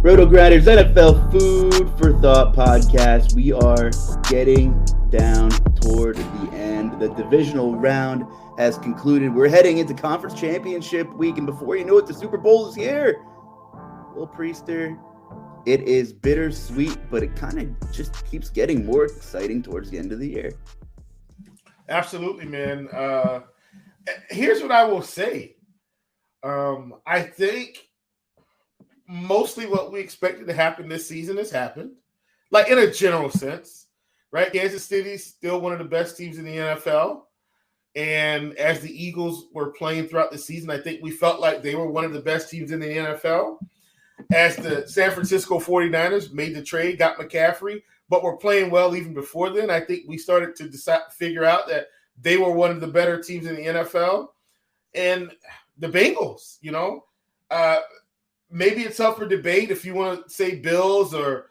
RotoGrinders NFL Food for Thought podcast. We are getting down toward the end. The divisional round has concluded. We're heading into conference championship week, and before you know it, the Super Bowl is here. Will Priester, it is bittersweet, but it kind of just keeps getting more exciting towards the end of the year. Absolutely, man. Here's what I will say. I think mostly what we expected to happen this season has happened, like in a general sense, right? Kansas City's still one of the best teams in the NFL. And as the Eagles were playing throughout the season, I think we felt like they were one of the best teams in the NFL. As the San Francisco 49ers made the trade, got McCaffrey, but were playing well even before then, I think we started to figure out that they were one of the better teams in the NFL. And the Bengals, maybe it's up for debate if you want to say Bills or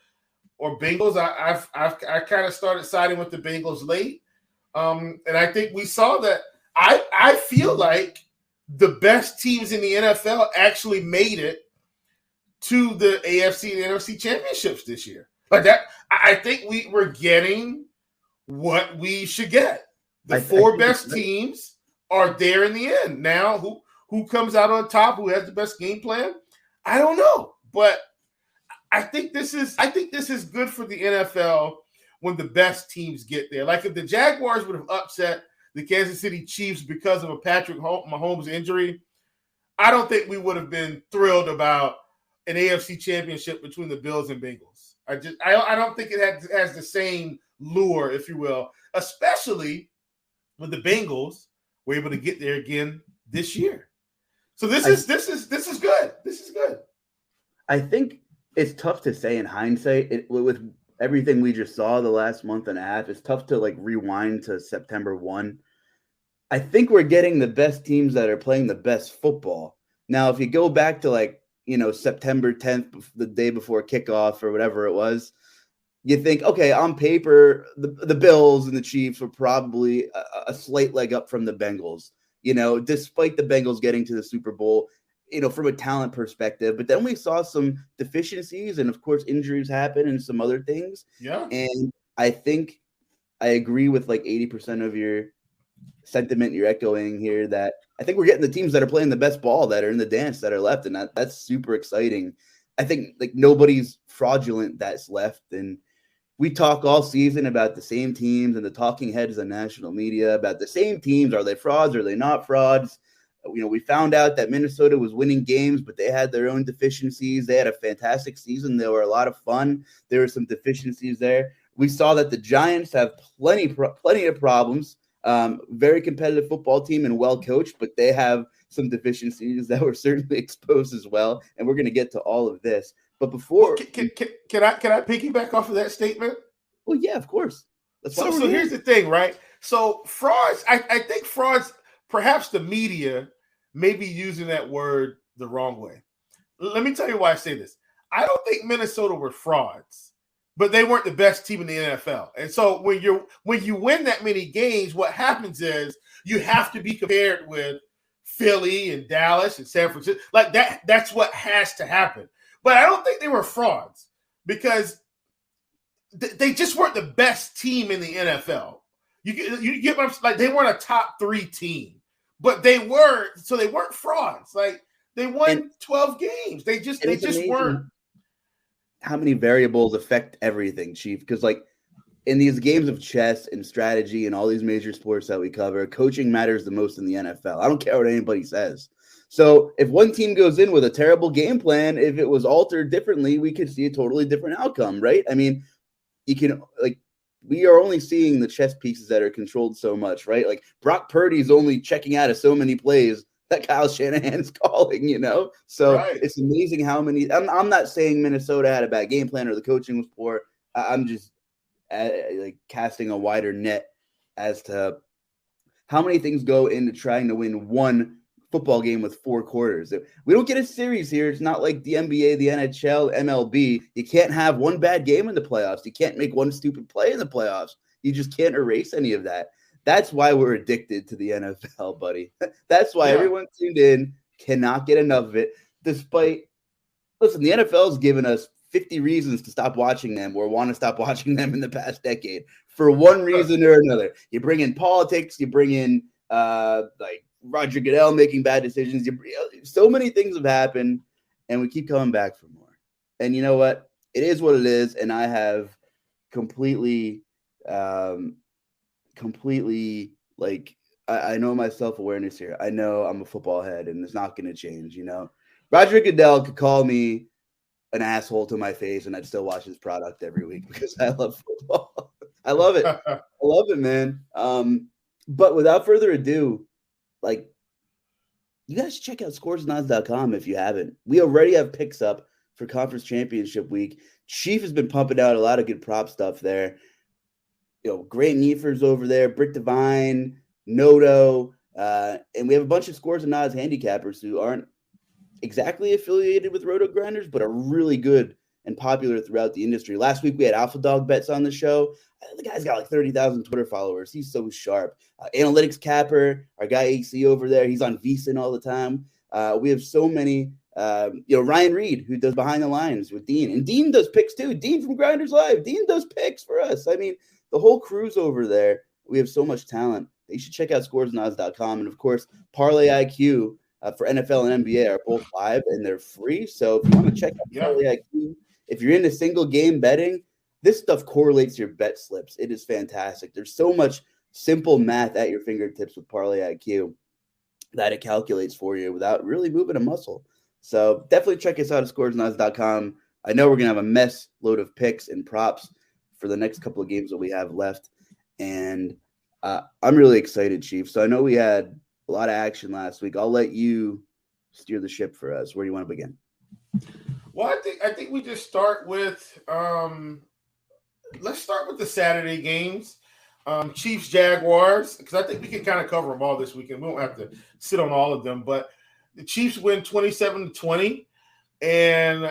Bengals. I kind of started siding with the Bengals late, and I think we saw that. I feel like the best teams in the NFL actually made it to the AFC and NFC championships this year. Like that, I think we were getting what we should get. The four best teams are there in the end. Now, who comes out on top? Who has the best game plan? I don't know, but I think this is good for the NFL when the best teams get there. Like if the Jaguars would have upset the Kansas City Chiefs because of a Patrick Mahomes injury, I don't think we would have been thrilled about an AFC championship between the Bills and Bengals. I don't think it has the same lure, if you will, especially when the Bengals were able to get there again this year. So this is good. This is good. I think it's tough to say in hindsight. With everything we just saw the last month and a half, it's tough to rewind to September 1. I think we're getting the best teams that are playing the best football. Now, if you go back to September 10th, the day before kickoff or whatever it was, you think, okay, on paper, the Bills and the Chiefs were probably a slight leg up from the Bengals. Despite the Bengals getting to the Super Bowl, from a talent perspective. But then we saw some deficiencies and, of course, injuries happen and some other things. Yeah. And I think I agree with 80% of your sentiment you're echoing here, that I think we're getting the teams that are playing the best ball, that are in the dance, that are left. And that's super exciting. I think nobody's fraudulent that's left. And we talk all season about the same teams and the talking heads on national media about the same teams. Are they frauds? Are they not frauds? We found out that Minnesota was winning games, but they had their own deficiencies. They had a fantastic season. They were a lot of fun. There were some deficiencies there. We saw that the Giants have plenty of problems. Very competitive football team and well coached, but they have some deficiencies that were certainly exposed as well. And we're going to get to all of this. But before, can I piggyback off of that statement? Well, yeah, of course. So here's the thing, right? So frauds, I think frauds, perhaps the media may be using that word the wrong way. Let me tell you why I say this. I don't think Minnesota were frauds, but they weren't the best team in the NFL. And so when you win that many games, what happens is you have to be compared with Philly and Dallas and San Francisco. Like that's what has to happen. But I don't think they were frauds because they just weren't the best team in the NFL. You get what I'm like? They weren't a top 3 team, but they weren't frauds. Like they won 12 games. They just weren't. How many variables affect everything, Chief? Because in these games of chess and strategy and all these major sports that we cover, coaching matters the most in the NFL. I don't care what anybody says. So if one team goes in with a terrible game plan, if it was altered differently, we could see a totally different outcome, right? I mean, you can we are only seeing the chess pieces that are controlled so much, right? Brock Purdy's only checking out of so many plays that Kyle Shanahan's calling, So right. It's amazing how many. I'm not saying Minnesota had a bad game plan or the coaching was poor. I'm just casting a wider net as to how many things go into trying to win one football game with 4 quarters. We don't get a series here. It's not like the NBA, the NHL, MLB. You can't have one bad game in the playoffs. You can't make one stupid play in the playoffs. You just can't erase any of that. That's why we're addicted to the NFL, buddy. That's why everyone tuned in cannot get enough of it, despite listen, the NFL has given us 50 reasons to stop watching them or want to stop watching them in the past decade for one reason or another. You bring in politics, you bring in like Roger Goodell making bad decisions. So many things have happened, and we keep coming back for more. And you know what? It is what it is, and I have completely like I know my self-awareness here. I know I'm a football head, and it's not going to change, you know. Roger Goodell could call me an asshole to my face, and I'd still watch his product every week because I love football. I love it. I love it, man. But without further ado, like, you guys check out scoresandodds.com if you haven't. We already have picks up for conference championship week. Chief has been pumping out a lot of good prop stuff there. You know, Grant Neefers over there, Brick Devine, Noto, and we have a bunch of Scores and Odds handicappers who aren't exactly affiliated with RotoGrinders, but are really good and popular throughout the industry. Last week we had Alpha Dog Bets on the show. The guy's got like 30,000 Twitter followers. He's so sharp. Analytics Capper, our guy AC over there, he's on VSiN all the time. We have so many. Ryan Reed, who does Behind the Lines with Dean, and Dean does picks too. Dean from Grinders Live. Dean does picks for us. I mean, the whole crew's over there. We have so much talent. You should check out scoresandodds.com. And of course, Parlay IQ for NFL and NBA are both live and they're free. So if you want to check out Parlay IQ, if you're into single game betting, this stuff correlates your bet slips. It is fantastic. There's so much simple math at your fingertips with Parlay IQ that it calculates for you without really moving a muscle. So definitely check us out at scoresandodds.com. I know we're going to have a mess load of picks and props for the next couple of games that we have left. And I'm really excited, Chief. So I know we had a lot of action last week. I'll let you steer the ship for us. Where do you want to begin? Well, I think we just start with let's start with the Saturday games. Chiefs Jaguars, because I think we can kind of cover them all this weekend. We don't have to sit on all of them, but the Chiefs win 27-20. And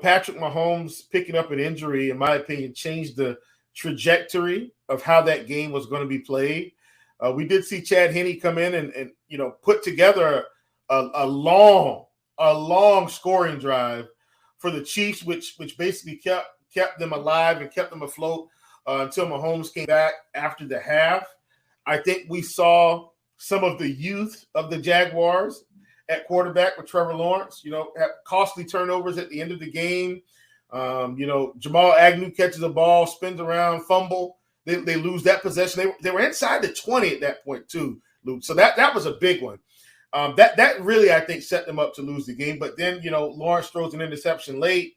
Patrick Mahomes picking up an injury, in my opinion, changed the trajectory of how that game was going to be played. We did see Chad Henne come in and put together a long scoring drive for the Chiefs, which basically kept them alive and kept them afloat until Mahomes came back after the half. I think we saw some of the youth of the Jaguars at quarterback with Trevor Lawrence, have costly turnovers at the end of the game. Jamal Agnew catches a ball, spins around, fumble. They lose that possession. They were inside the 20 at that point too, Luuch. So that was a big one. That really, I think, set them up to lose the game. But then, Lawrence throws an interception late.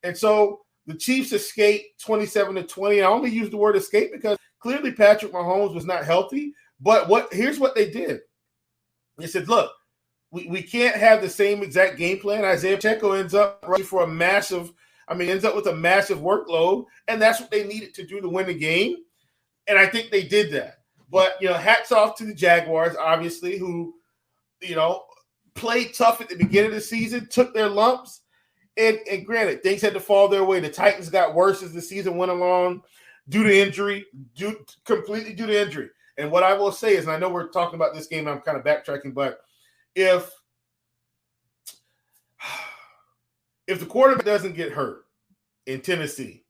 And so the Chiefs escape 27-20. I only use the word escape because clearly Patrick Mahomes was not healthy. But here's what they did. They said, look, we can't have the same exact game plan. Isaiah Pacheco ends up with a massive workload, and that's what they needed to do to win the game. And I think they did that. But, hats off to the Jaguars, obviously, who, played tough at the beginning of the season, took their lumps. And granted, things had to fall their way. The Titans got worse as the season went along completely due to injury. And what I will say is, and I know we're talking about this game, and I'm kind of backtracking, but if the quarterback doesn't get hurt in Tennessee,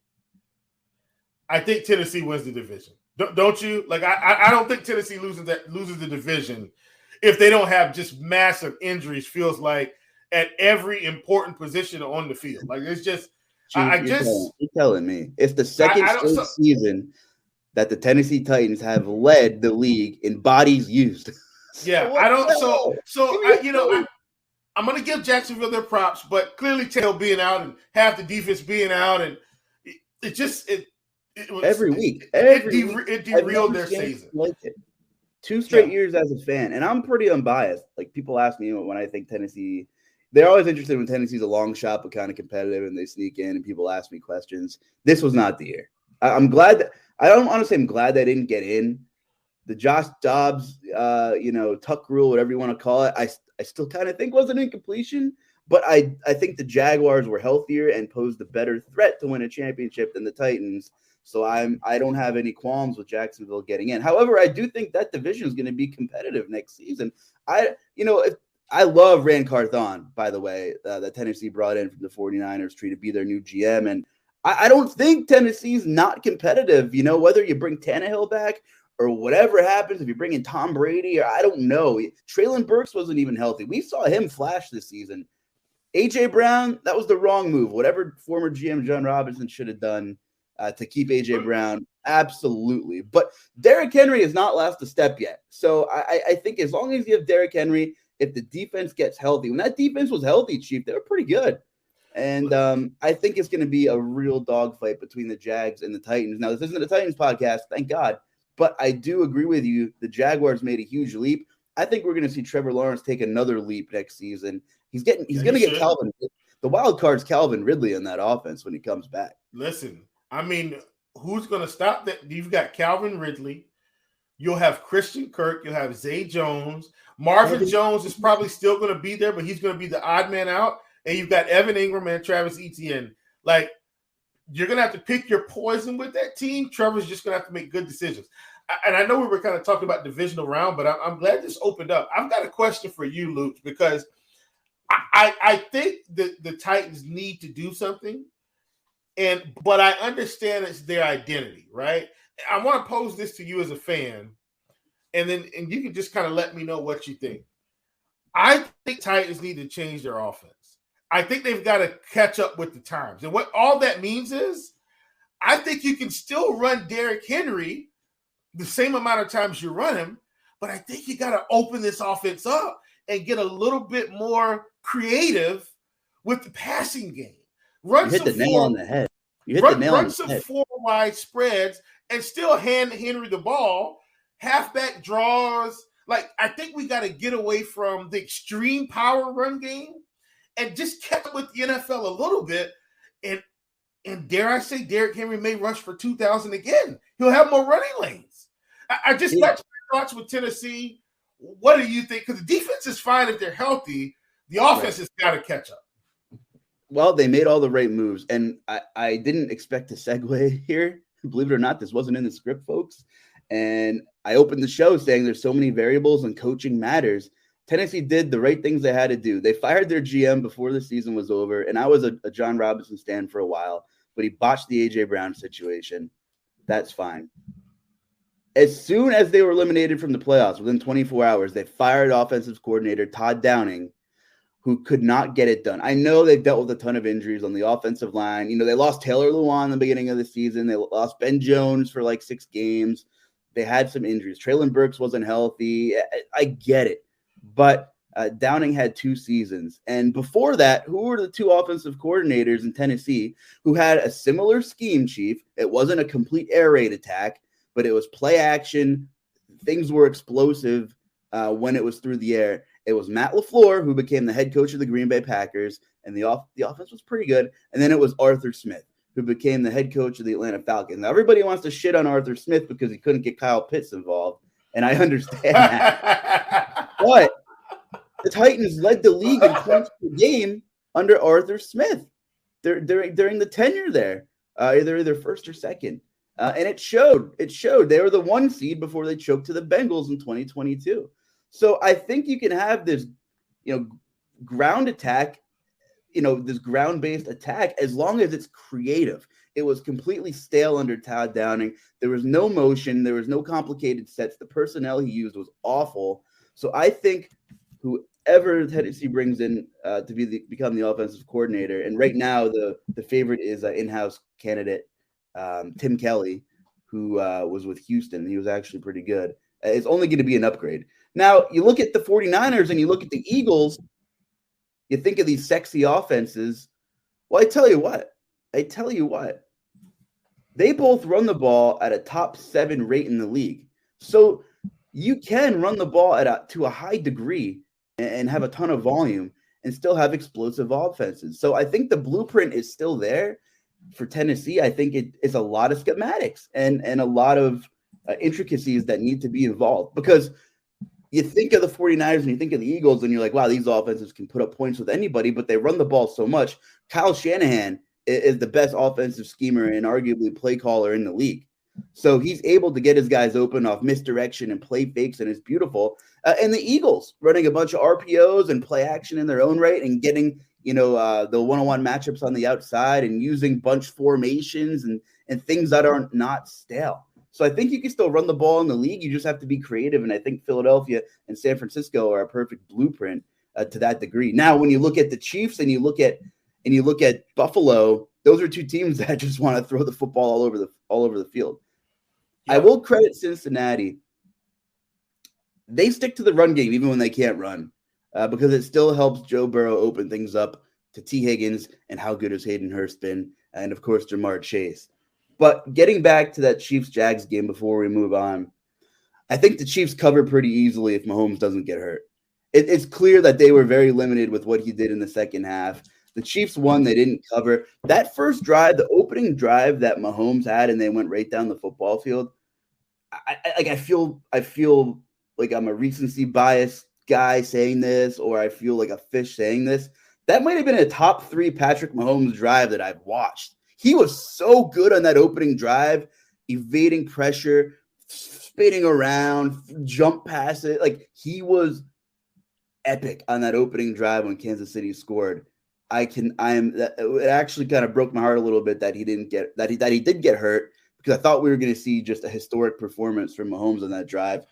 I think Tennessee wins the division. Don't you? Like, I don't think Tennessee loses the division if they don't have just massive injuries. Feels like at every important position on the field. Like, it's just, you're telling me it's the second straight season that the Tennessee Titans have led the league in bodies used. Yeah, I don't. I'm going to give Jacksonville their props, but clearly Taylor being out and half the defense being out, and it was every week. It derailed their season. Like it. 2 straight years as a fan, and I'm pretty unbiased. Like, people ask me when I think Tennessee, they're always interested when Tennessee's a long shot but kind of competitive, and they sneak in, and people ask me questions. This was not the year. I'm glad that I'm glad they didn't get in. The Josh Dobbs, tuck rule, whatever you want to call it, I still kind of think was an incompletion, but I think the Jaguars were healthier and posed a better threat to win a championship than the Titans. So I don't have any qualms with Jacksonville getting in. However, I do think that division is going to be competitive next season. If I love Rand Carthon, by the way, that Tennessee brought in from the 49ers tree to be their new GM. And I don't think Tennessee's not competitive. You know, whether you bring Tannehill back or whatever happens, if you bring in Tom Brady, or I don't know. Treylon Burks wasn't even healthy. We saw him flash this season. A.J. Brown, that was the wrong move. Whatever former GM John Robinson should have done to keep A.J. Brown, absolutely. But Derrick Henry has not lost a step yet. So I think as long as you have Derrick Henry, if the defense gets healthy, when that defense was healthy, Chief, they were pretty good. And I think it's going to be a real dogfight between the Jags and the Titans. Now, this isn't a Titans podcast, thank God. But I do agree with you. The Jaguars made a huge leap. I think we're going to see Trevor Lawrence take another leap next season. He's going to get Calvin. The wild card's Calvin Ridley in that offense when he comes back. Listen, I mean, who's going to stop that? You've got Calvin Ridley. You'll have Christian Kirk. You'll have Zay Jones. Marvin Jones is probably still going to be there, but he's going to be the odd man out. And you've got Evan Ingram and Travis Etienne. Like, you're going to have to pick your poison with that team. Trevor's just going to have to make good decisions. And I know we were kind of talking about divisional round, but I'm glad this opened up. I've got a question for you, Luuch, because I think that the Titans need to do something. But I understand it's their identity, right? I want to pose this to you as a fan, and you can just kind of let me know what you think. I think Titans need to change their offense. I think they've got to catch up with the times. And what all that means is I think you can still run Derrick Henry the same amount of times you run him, but I think you got to open this offense up and get a little bit more creative with the passing game. You hit the nail on the head. Run some four wide spreads and still hand Henry the ball, halfback draws. Like, I think we got to get away from the extreme power run game and just catch up with the NFL a little bit. And dare I say, Derrick Henry may rush for 2,000 again. He'll have more running lanes. I just got your thoughts with Tennessee. What do you think? Because the defense is fine if they're healthy. The offense has got to catch up. Well, they made all the right moves, and I didn't expect to segue here. Believe it or not, this wasn't in the script, folks. And I opened the show saying there's so many variables and coaching matters. Tennessee did the right things they had to do. They fired their GM before the season was over, and I was a John Robinson stan for a while, but he botched the A.J. Brown situation. That's fine. As soon as they were eliminated from the playoffs, within 24 hours, they fired offensive coordinator Todd Downing, who could not get it done. I know they've dealt with a ton of injuries on the offensive line. You know, they lost Taylor Lewan in the beginning of the season. They lost Ben Jones for like 6 games. They had some injuries. Treylon Burks wasn't healthy. I get it. But Downing had 2 seasons. And before that, who were the 2 offensive coordinators in Tennessee who had a similar scheme, Chief? It wasn't a complete air raid attack, but it was play action. Things were explosive when it was through the air. It was Matt LaFleur, who became the head coach of the Green Bay Packers, and the offense was pretty good. And then it was Arthur Smith, who became the head coach of the Atlanta Falcons. Now, everybody wants to shit on Arthur Smith because he couldn't get Kyle Pitts involved, and I understand that. But the Titans led the league in points per game under Arthur Smith during the tenure there, either first or second. And it showed. They were the 1 seed before they choked to the Bengals in 2022. So I think you can have this, ground attack, this ground-based attack as long as it's creative. It was completely stale under Todd Downing. There was no motion. There was no complicated sets. The personnel he used was awful. So I think whoever Tennessee brings in to become the offensive coordinator, and right now the favorite is in-house candidate Tim Kelly, who was with Houston. He was actually pretty good. It's only going to be an upgrade. Now, you look at the 49ers and you look at the Eagles, you think of these sexy offenses. Well, I tell you what. They both run the ball at a top 7 rate in the league. So you can run the ball to a high degree and have a ton of volume and still have explosive offenses. So I think the blueprint is still there for Tennessee. I think it is a lot of schematics and a lot of intricacies that need to be involved, because you think of the 49ers and you think of the Eagles and you're like, wow, these offenses can put up points with anybody, but they run the ball so much. Kyle Shanahan is the best offensive schemer and arguably play caller in the league. So he's able to get his guys open off misdirection and play fakes, and it's beautiful. And the Eagles running a bunch of RPOs and play action in their own right and getting, the one-on-one matchups on the outside and using bunch formations and things that are not stale. So I think you can still run the ball in the league. You just have to be creative. And I think Philadelphia and San Francisco are a perfect blueprint to that degree. Now, when you look at the Chiefs and you look at Buffalo, those are two teams that just want to throw the football all over the field. Yep. I will credit Cincinnati. They stick to the run game even when they can't run because it still helps Joe Burrow open things up to T. Higgins and how good has Hayden Hurst been, and of course Jamar Chase. But getting back to that Chiefs-Jags game before we move on, I think the Chiefs cover pretty easily if Mahomes doesn't get hurt. It's clear that they were very limited with what he did in the second half. The Chiefs won. They didn't cover. That first drive, the opening drive that Mahomes had, and they went right down the football field, I feel like I'm a recency bias guy saying this, or I feel like a fish saying this. That might have been a top 3 Patrick Mahomes drive that I've watched. He was so good on that opening drive, evading pressure, spinning around, jump past it. Like, he was epic on that opening drive when Kansas City scored. It actually kind of broke my heart a little bit that he did get hurt, because I thought we were going to see just a historic performance from Mahomes on that drive.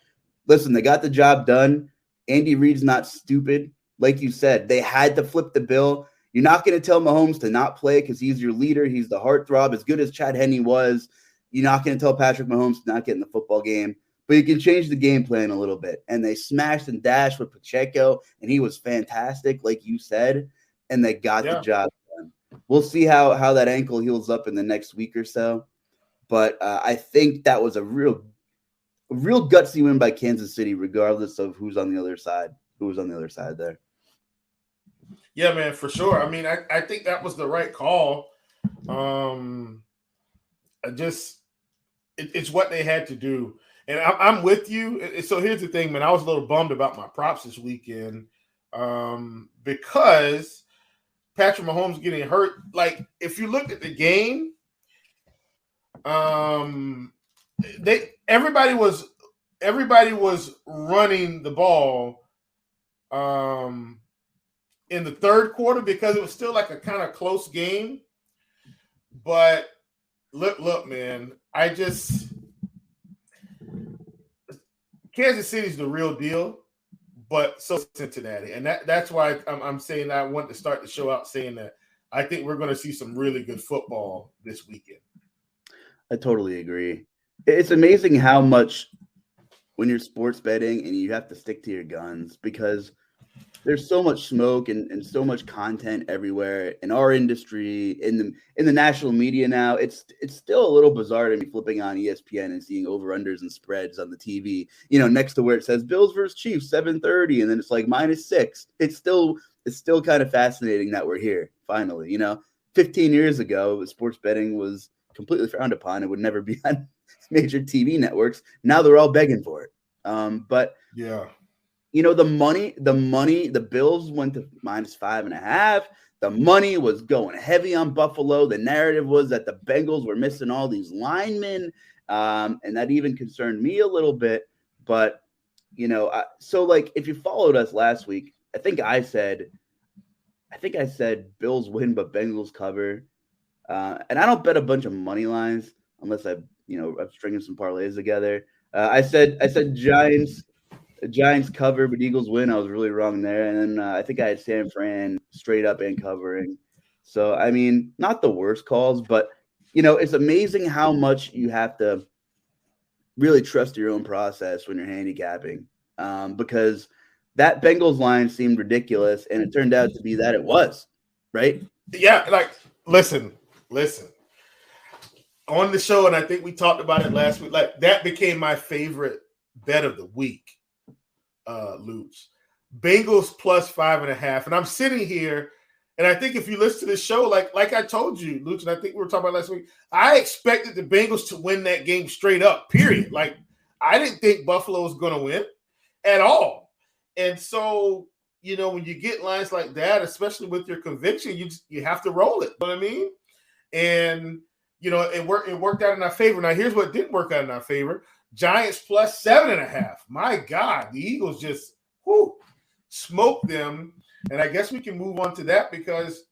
Listen, they got the job done. Andy Reid's not stupid. Like you said, they had to flip the bill. You're not going to tell Mahomes to not play because he's your leader. He's the heartthrob. As good as Chad Henne was, you're not going to tell Patrick Mahomes to not get in the football game. But you can change the game plan a little bit. And they smashed and dashed with Pacheco, and he was fantastic, like you said, and they got the job done. We'll see how that ankle heals up in the next week or so. But I think that was a real gutsy win by Kansas City, regardless of who's on the other side there. Yeah, man, for sure. I mean, I think that was the right call. It's what they had to do. And I'm with you. So here's the thing, man. I was a little bummed about my props this weekend because Patrick Mahomes getting hurt. Like, if you look at the game, everybody was running the ball in the third quarter because it was still like a kind of close game. But look, man, Kansas City's the real deal, but so is Cincinnati. And that's why I'm saying I want to start the show out saying that I think we're going to see some really good football this weekend. I totally agree. It's amazing how much when you're sports betting and you have to stick to your guns, because there's so much smoke and so much content everywhere in our industry, in the national media now. It's still a little bizarre to me flipping on ESPN and seeing over-unders and spreads on the TV, next to where it says Bills versus Chiefs 7:30, and then it's like -6. It's still kind of fascinating that we're here finally. 15 years ago, sports betting was completely frowned upon. It would never be on major TV networks. Now they're all begging for it. But yeah. The Bills went to -5.5. The money was going heavy on Buffalo. The narrative was that the Bengals were missing all these linemen. And that even concerned me a little bit. But, so like if you followed us last week, I think I said Bills win, but Bengals cover. And I don't bet a bunch of money lines unless I'm stringing some parlays together. I said Giants cover, but Eagles win. I was really wrong there. And then I think I had San Fran straight up and covering. So, I mean, not the worst calls, but, it's amazing how much you have to really trust your own process when you're handicapping, because that Bengals line seemed ridiculous, and it turned out to be that it was, right? Yeah, like, listen. On the show, and I think we talked about it last week, like, that became my favorite bet of the week. Luuch. Bengals +5.5. And I'm sitting here, and I think if you listen to this show, like I told you, Luuch, and I think we were talking about last week, I expected the Bengals to win that game straight up, period. Like, I didn't think Buffalo was going to win at all. And so, when you get lines like that, especially with your conviction, you have to roll it. You know what I mean? And it worked out in our favor. Now, here's what didn't work out in our favor. Giants plus 7.5. My God, the Eagles just smoked them. And I guess we can move on to that because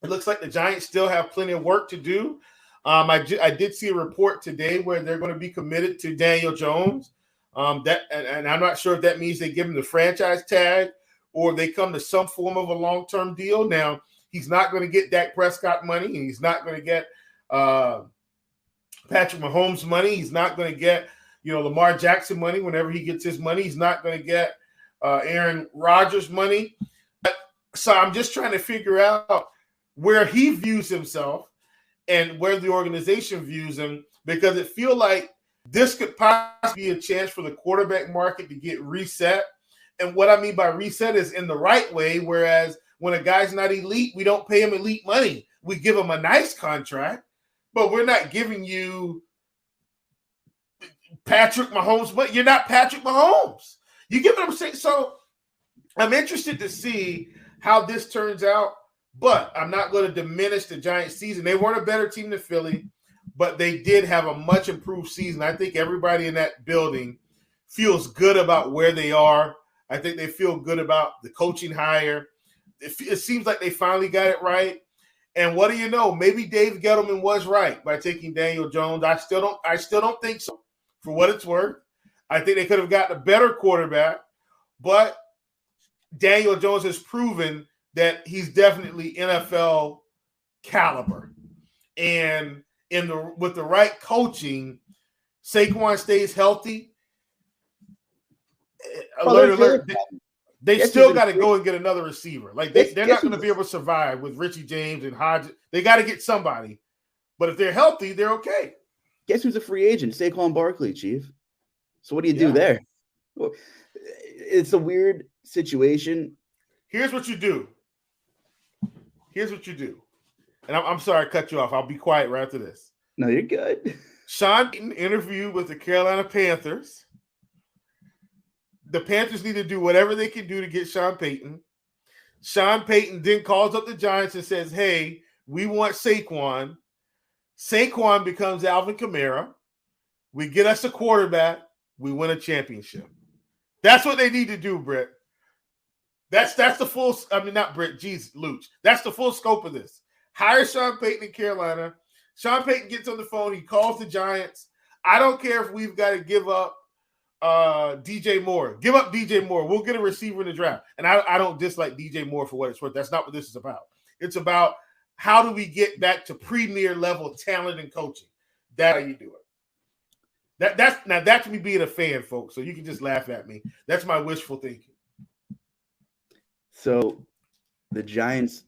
it looks like the Giants still have plenty of work to do. I did see a report today where they're going to be committed to Daniel Jones. And I'm not sure if that means they give him the franchise tag or they come to some form of a long-term deal. Now, he's not going to get Dak Prescott money, and he's not going to get Patrick Mahomes money. He's not going to get, Lamar Jackson money whenever he gets his money. He's not going to get Aaron Rodgers money. So I'm just trying to figure out where he views himself and where the organization views him, because it feels like this could possibly be a chance for the quarterback market to get reset. And what I mean by reset is in the right way, whereas when a guy's not elite, we don't pay him elite money. We give him a nice contract, but we're not giving you Patrick Mahomes, but you're not Patrick Mahomes. You get what I'm saying? So I'm interested to see how this turns out, but I'm not going to diminish the Giants season. They weren't a better team than Philly, but they did have a much improved season. I think everybody in that building feels good about where they are. I think they feel good about the coaching hire. It seems like they finally got it right. And what do you know? Maybe Dave Gettleman was right by taking Daniel Jones. I still don't think so, for what it's worth. I think they could have gotten a better quarterback, but Daniel Jones has proven that he's definitely NFL caliber. And with the right coaching, Saquon stays healthy. Alert. They still got to go and get another receiver. Like they're not going to be able to survive with Richie James and Hodges. They got to get somebody. But if they're healthy, they're okay. Guess who's a free agent? Saquon Barkley, Chief. So what do you do there? It's a weird situation. Here's what you do. And I'm sorry I cut you off. I'll be quiet right after this. No, you're good. Sean Payton interviewed with the Carolina Panthers. The Panthers need to do whatever they can do to get Sean Payton. Sean Payton then calls up the Giants and says, hey, we want Saquon. Saquon becomes Alvin Kamara. We get us a quarterback. We win a championship. That's what they need to do, Brett. That's the full – I mean, not Brett. Geez, Luuch. That's the full scope of this. Hire Sean Payton in Carolina. Sean Payton gets on the phone. He calls the Giants. I don't care if we've got to give up DJ Moore. Give up DJ Moore. We'll get a receiver in the draft. And I don't dislike DJ Moore for what it's worth. That's not what this is about. It's about how do we get back to premier level talent and coaching. That's how you do it. That's me being a fan, folks. So you can just laugh at me. That's my wishful thinking. So the Giants,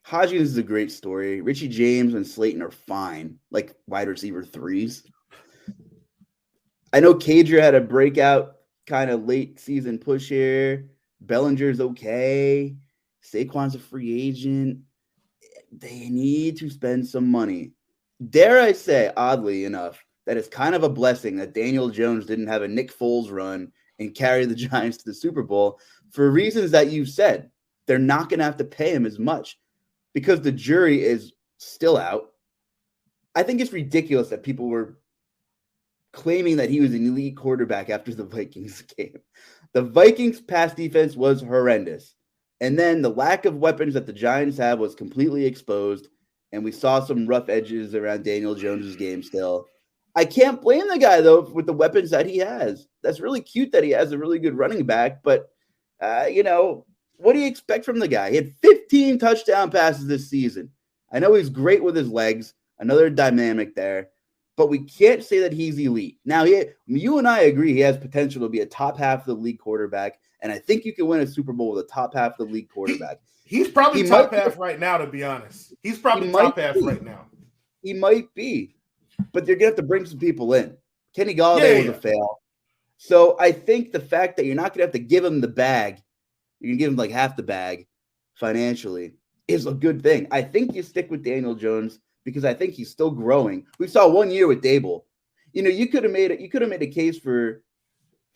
Hodgins is a great story. Richie James and Slayton are fine, like wide receiver threes. I know Cadre had a breakout kind of late season push here. Bellinger's okay. Saquon's a free agent. They need to spend some money. Dare I say, oddly enough, that it's kind of a blessing that Daniel Jones didn't have a Nick Foles run and carry the Giants to the Super Bowl for reasons that you said. They're not going to have to pay him as much because the jury is still out. I think it's ridiculous that people were claiming that he was an elite quarterback after the Vikings game. The Vikings' pass defense was horrendous. And then the lack of weapons that the Giants have was completely exposed. And we saw some rough edges around Daniel Jones's game still. I can't blame the guy, though, with the weapons that he has. That's really cute that he has a really good running back. But, what do you expect from the guy? He had 15 touchdown passes this season. I know he's great with his legs. Another dynamic there. But we can't say that he's elite. Now, you and I agree he has potential to be a top half of the league quarterback. And I think you can win a Super Bowl with a top half of the league quarterback. He's probably top half right now, to be honest. He's probably top half right now. He might be. But you're going to have to bring some people in. Kenny Golladay was a fail. So I think the fact that you're not going to have to give him the bag, you're going to give him like half the bag financially, is a good thing. I think you stick with Daniel Jones because I think he's still growing. We saw 1 year with Dable. You could have made a case for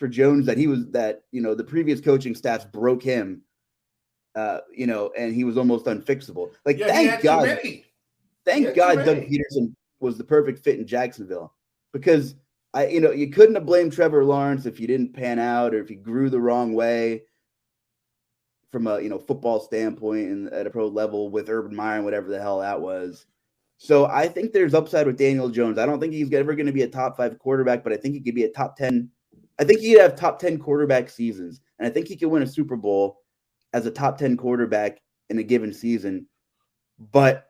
Jones that the previous coaching staffs broke him, and he was almost unfixable. Like, thank God. Thank God Doug Peterson was the perfect fit in Jacksonville, because you couldn't have blamed Trevor Lawrence if you didn't pan out or if you grew the wrong way from a football standpoint and at a pro level with Urban Meyer and whatever the hell that was. So I think there's upside with Daniel Jones. I don't think he's ever going to be a top 5 quarterback, but I think he could be a top 10. I think he'd have top 10 quarterback seasons, and I think he could win a Super Bowl as a top 10 quarterback in a given season. But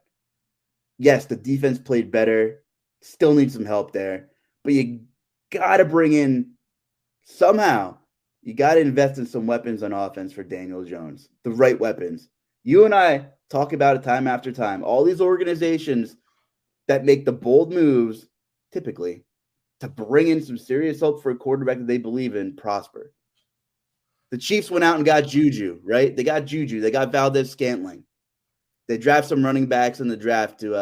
yes, the defense played better. Still need some help there, but you got to bring in somehow. You got to invest in some weapons on offense for Daniel Jones, the right weapons. You and I talk about it time after time. All these organizations that make the bold moves, typically, to bring in some serious help for a quarterback that they believe in, prosper. The Chiefs went out and got Juju, right? They got Juju. They got Valdez-Scantling. They draft some running backs in the draft to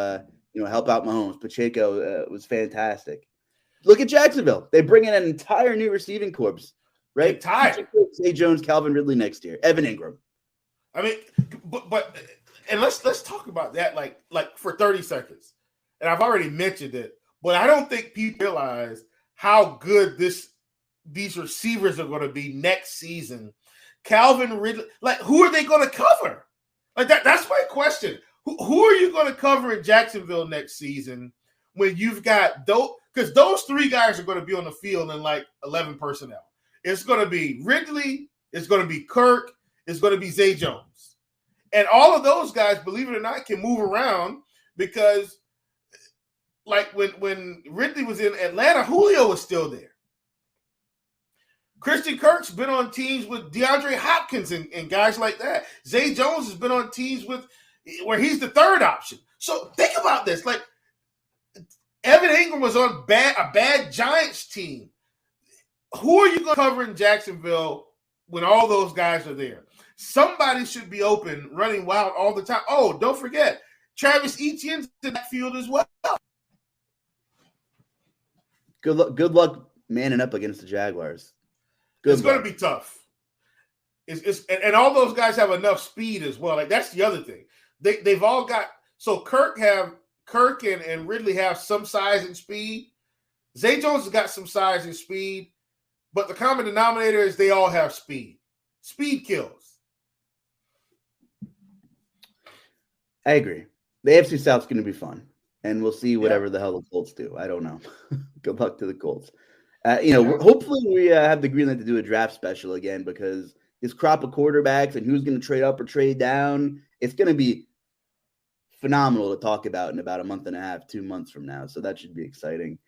help out Mahomes. Pacheco was fantastic. Look at Jacksonville. They bring in an entire new receiving corps, right? Zay Jones, Calvin Ridley next year, Evan Ingram. I mean, but let's talk about that like for 30 seconds. And I've already mentioned it, but I don't think people realize how good these receivers are going to be next season. Calvin Ridley, who are they going to cover? That's my question. Who are you going to cover in Jacksonville next season when you've got those? Because those 3 guys are going to be on the field in 11 personnel. It's going to be Ridley. It's going to be Kirk. It's going to be Zay Jones. And all of those guys, believe it or not, can move around because when Ridley was in Atlanta, Julio was still there. Christian Kirk's been on teams with DeAndre Hopkins and guys like that. Zay Jones has been on teams where he's the 3rd option. So think about this. Evan Ingram was on a bad Giants team. Who are you going to cover in Jacksonville when all those guys are there? Somebody should be open, running wild all the time. Oh, don't forget, Travis Etienne's in that field as well. Good luck manning up against the Jaguars. It's going to be tough. And all those guys have enough speed as well. That's the other thing. They've all got – so Kirk and Ridley have some size and speed. Zay Jones has got some size and speed. But the common denominator is they all have speed. Speed kills. I agree. The AFC South's going to be fun, and we'll see whatever the hell the Colts do. I don't know. Good luck to the Colts. Hopefully we have the green light to do a draft special again, because this crop of quarterbacks and who's going to trade up or trade down, it's going to be phenomenal to talk about in about a month and a half, 2 months from now. So that should be exciting.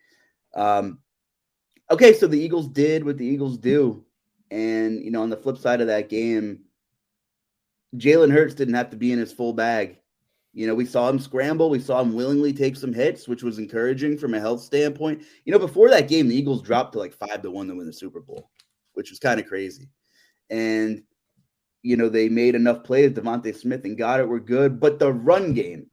Okay, so the Eagles did what the Eagles do. And, on the flip side of that game, Jalen Hurts didn't have to be in his full bag. We saw him scramble. We saw him willingly take some hits, which was encouraging from a health standpoint. Before that game, the Eagles dropped to 5-1 to win the Super Bowl, which was kind of crazy. And, they made enough plays. Devontae Smith and Goddard were good. But the run game,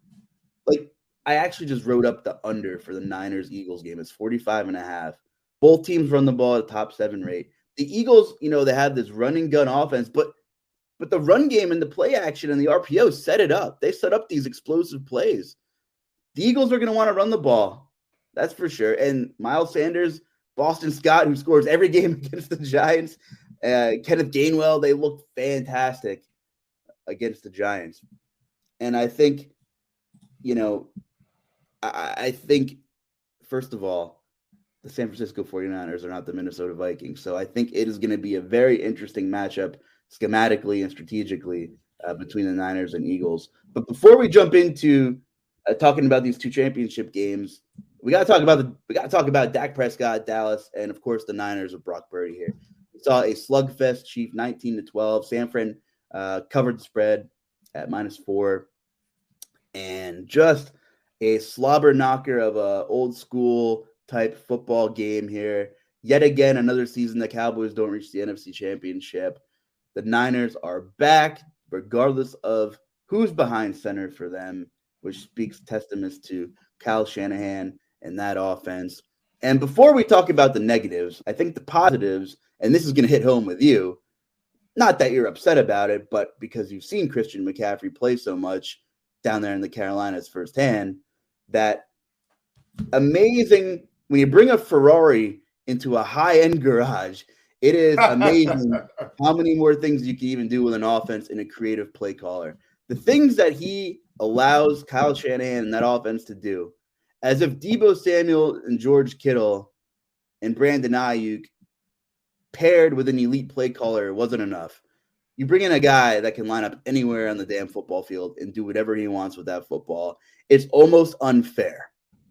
I actually just wrote up the under for the Niners-Eagles game. It's 45.5. Both teams run the ball at a top 7 rate. The Eagles, they have this running gun offense, but the run game and the play action and the RPO set it up. They set up these explosive plays. The Eagles are going to want to run the ball. That's for sure. And Miles Sanders, Boston Scott, who scores every game against the Giants, Kenneth Gainwell, they looked fantastic against the Giants. And I think, I think, first of all, the San Francisco 49ers are not the Minnesota Vikings. So I think it is going to be a very interesting matchup schematically and strategically between the Niners and Eagles. But before we jump into talking about these 2 championship games, we got to talk about Dak Prescott, Dallas, and of course the Niners with Brock Purdy here. We saw a slugfest Chief 19-12. San Fran covered the spread at -4, and just a slobber knocker of a old school type football game here. Yet again, another season the Cowboys don't reach the NFC Championship. The Niners are back, regardless of who's behind center for them, which speaks testaments to Kyle Shanahan and that offense. And before we talk about the negatives, I think the positives, and this is going to hit home with you, not that you're upset about it, but because you've seen Christian McCaffrey play so much down there in the Carolinas firsthand, that amazing when you bring a Ferrari into a high-end garage, it is amazing how many more things you can even do with an offense and a creative play caller. The things that he allows Kyle Shanahan and that offense to do, as if Deebo Samuel and George Kittle and Brandon Ayuk paired with an elite play caller wasn't enough. You bring in a guy that can line up anywhere on the damn football field and do whatever he wants with that football. It's almost unfair.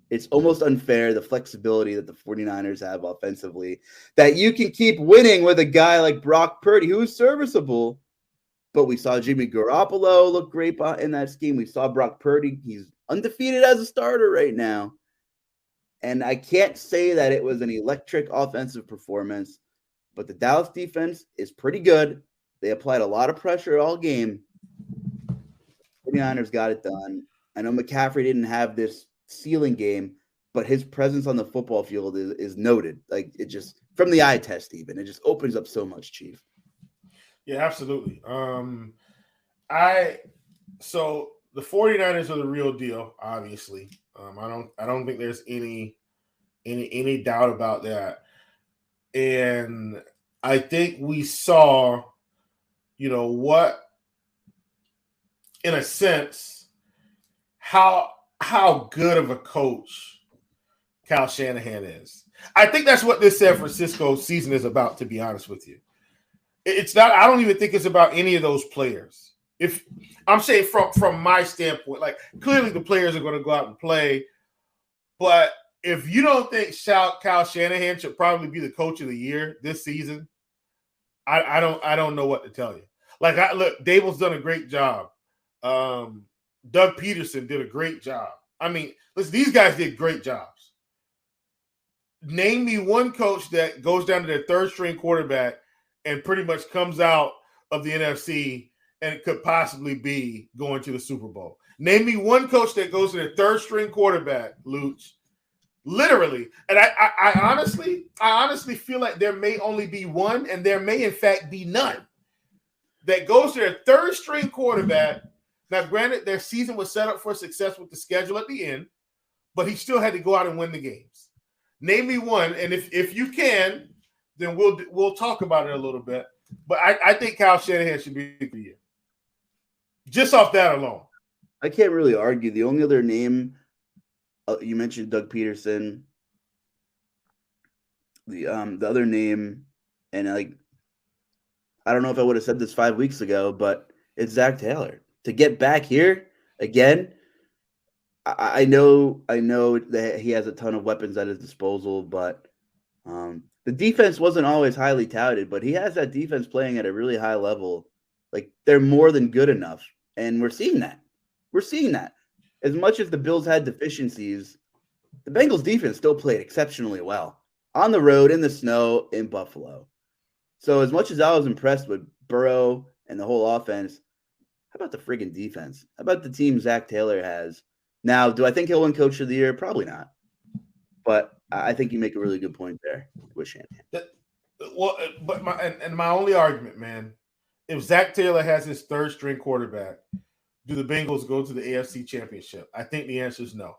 It's almost unfair, the flexibility that the 49ers have offensively, that you can keep winning with a guy like Brock Purdy, who is serviceable. But we saw Jimmy Garoppolo look great in that scheme. We saw Brock Purdy. He's undefeated as a starter right now. And I can't say that it was an electric offensive performance, but the Dallas defense is pretty good. They applied a lot of pressure all game. 49ers got it done. I know McCaffrey didn't have this ceiling game, but his presence on the football field is noted. Like, it just, from the eye test even, it just opens up so much, Chief. Yeah, absolutely. So the 49ers are the real deal, obviously. I don't think there's any doubt about that. And I think we saw, what, in a sense, how good of a coach Kyle Shanahan is. I think that's what this San Francisco season is about, to be honest with you. It's not, I don't even think it's about any of those players. If I'm saying from my standpoint, like, clearly the players are going to go out and play, but if you don't think Kyle Shanahan should probably be the coach of the year this season, I don't know what to tell you. Like, look, Dable's done a great job. Doug Peterson did a great job. I mean, listen, these guys did great jobs. Name me one coach that goes down to their third string quarterback and pretty much comes out of the NFC and it could possibly be going to the Super Bowl. Name me one coach that goes to their third string quarterback, Luuch, literally. And I honestly feel like there may only be one, and there may in fact be none, that goes to their third string quarterback. Now, granted, their season was set up for success with the schedule at the end, but he still had to go out and win the games. Name me one, and if you can, then we'll talk about it a little bit. But I think Kyle Shanahan should be the year, just off that alone. I can't really argue. The only other name you mentioned, Doug Peterson. The other name, and I don't know if I would have said this 5 weeks ago, but it's Zach Taylor. To get back here again, I know that he has a ton of weapons at his disposal, but the defense wasn't always highly touted, but he has that defense playing at a really high level. Like, they're more than good enough, and we're seeing that. As much as the Bills had deficiencies, the Bengals defense still played exceptionally well on the road, in the snow, in Buffalo. So as much as I was impressed with Burrow and the whole offense, how about the friggin' defense? How about the team Zach Taylor has? Now, do I think he'll win Coach of the Year? Probably not. But I think you make a really good point there with Shanahan. Well, but my only argument, man, if Zach Taylor has his third string quarterback, do the Bengals go to the AFC Championship? I think the answer is no.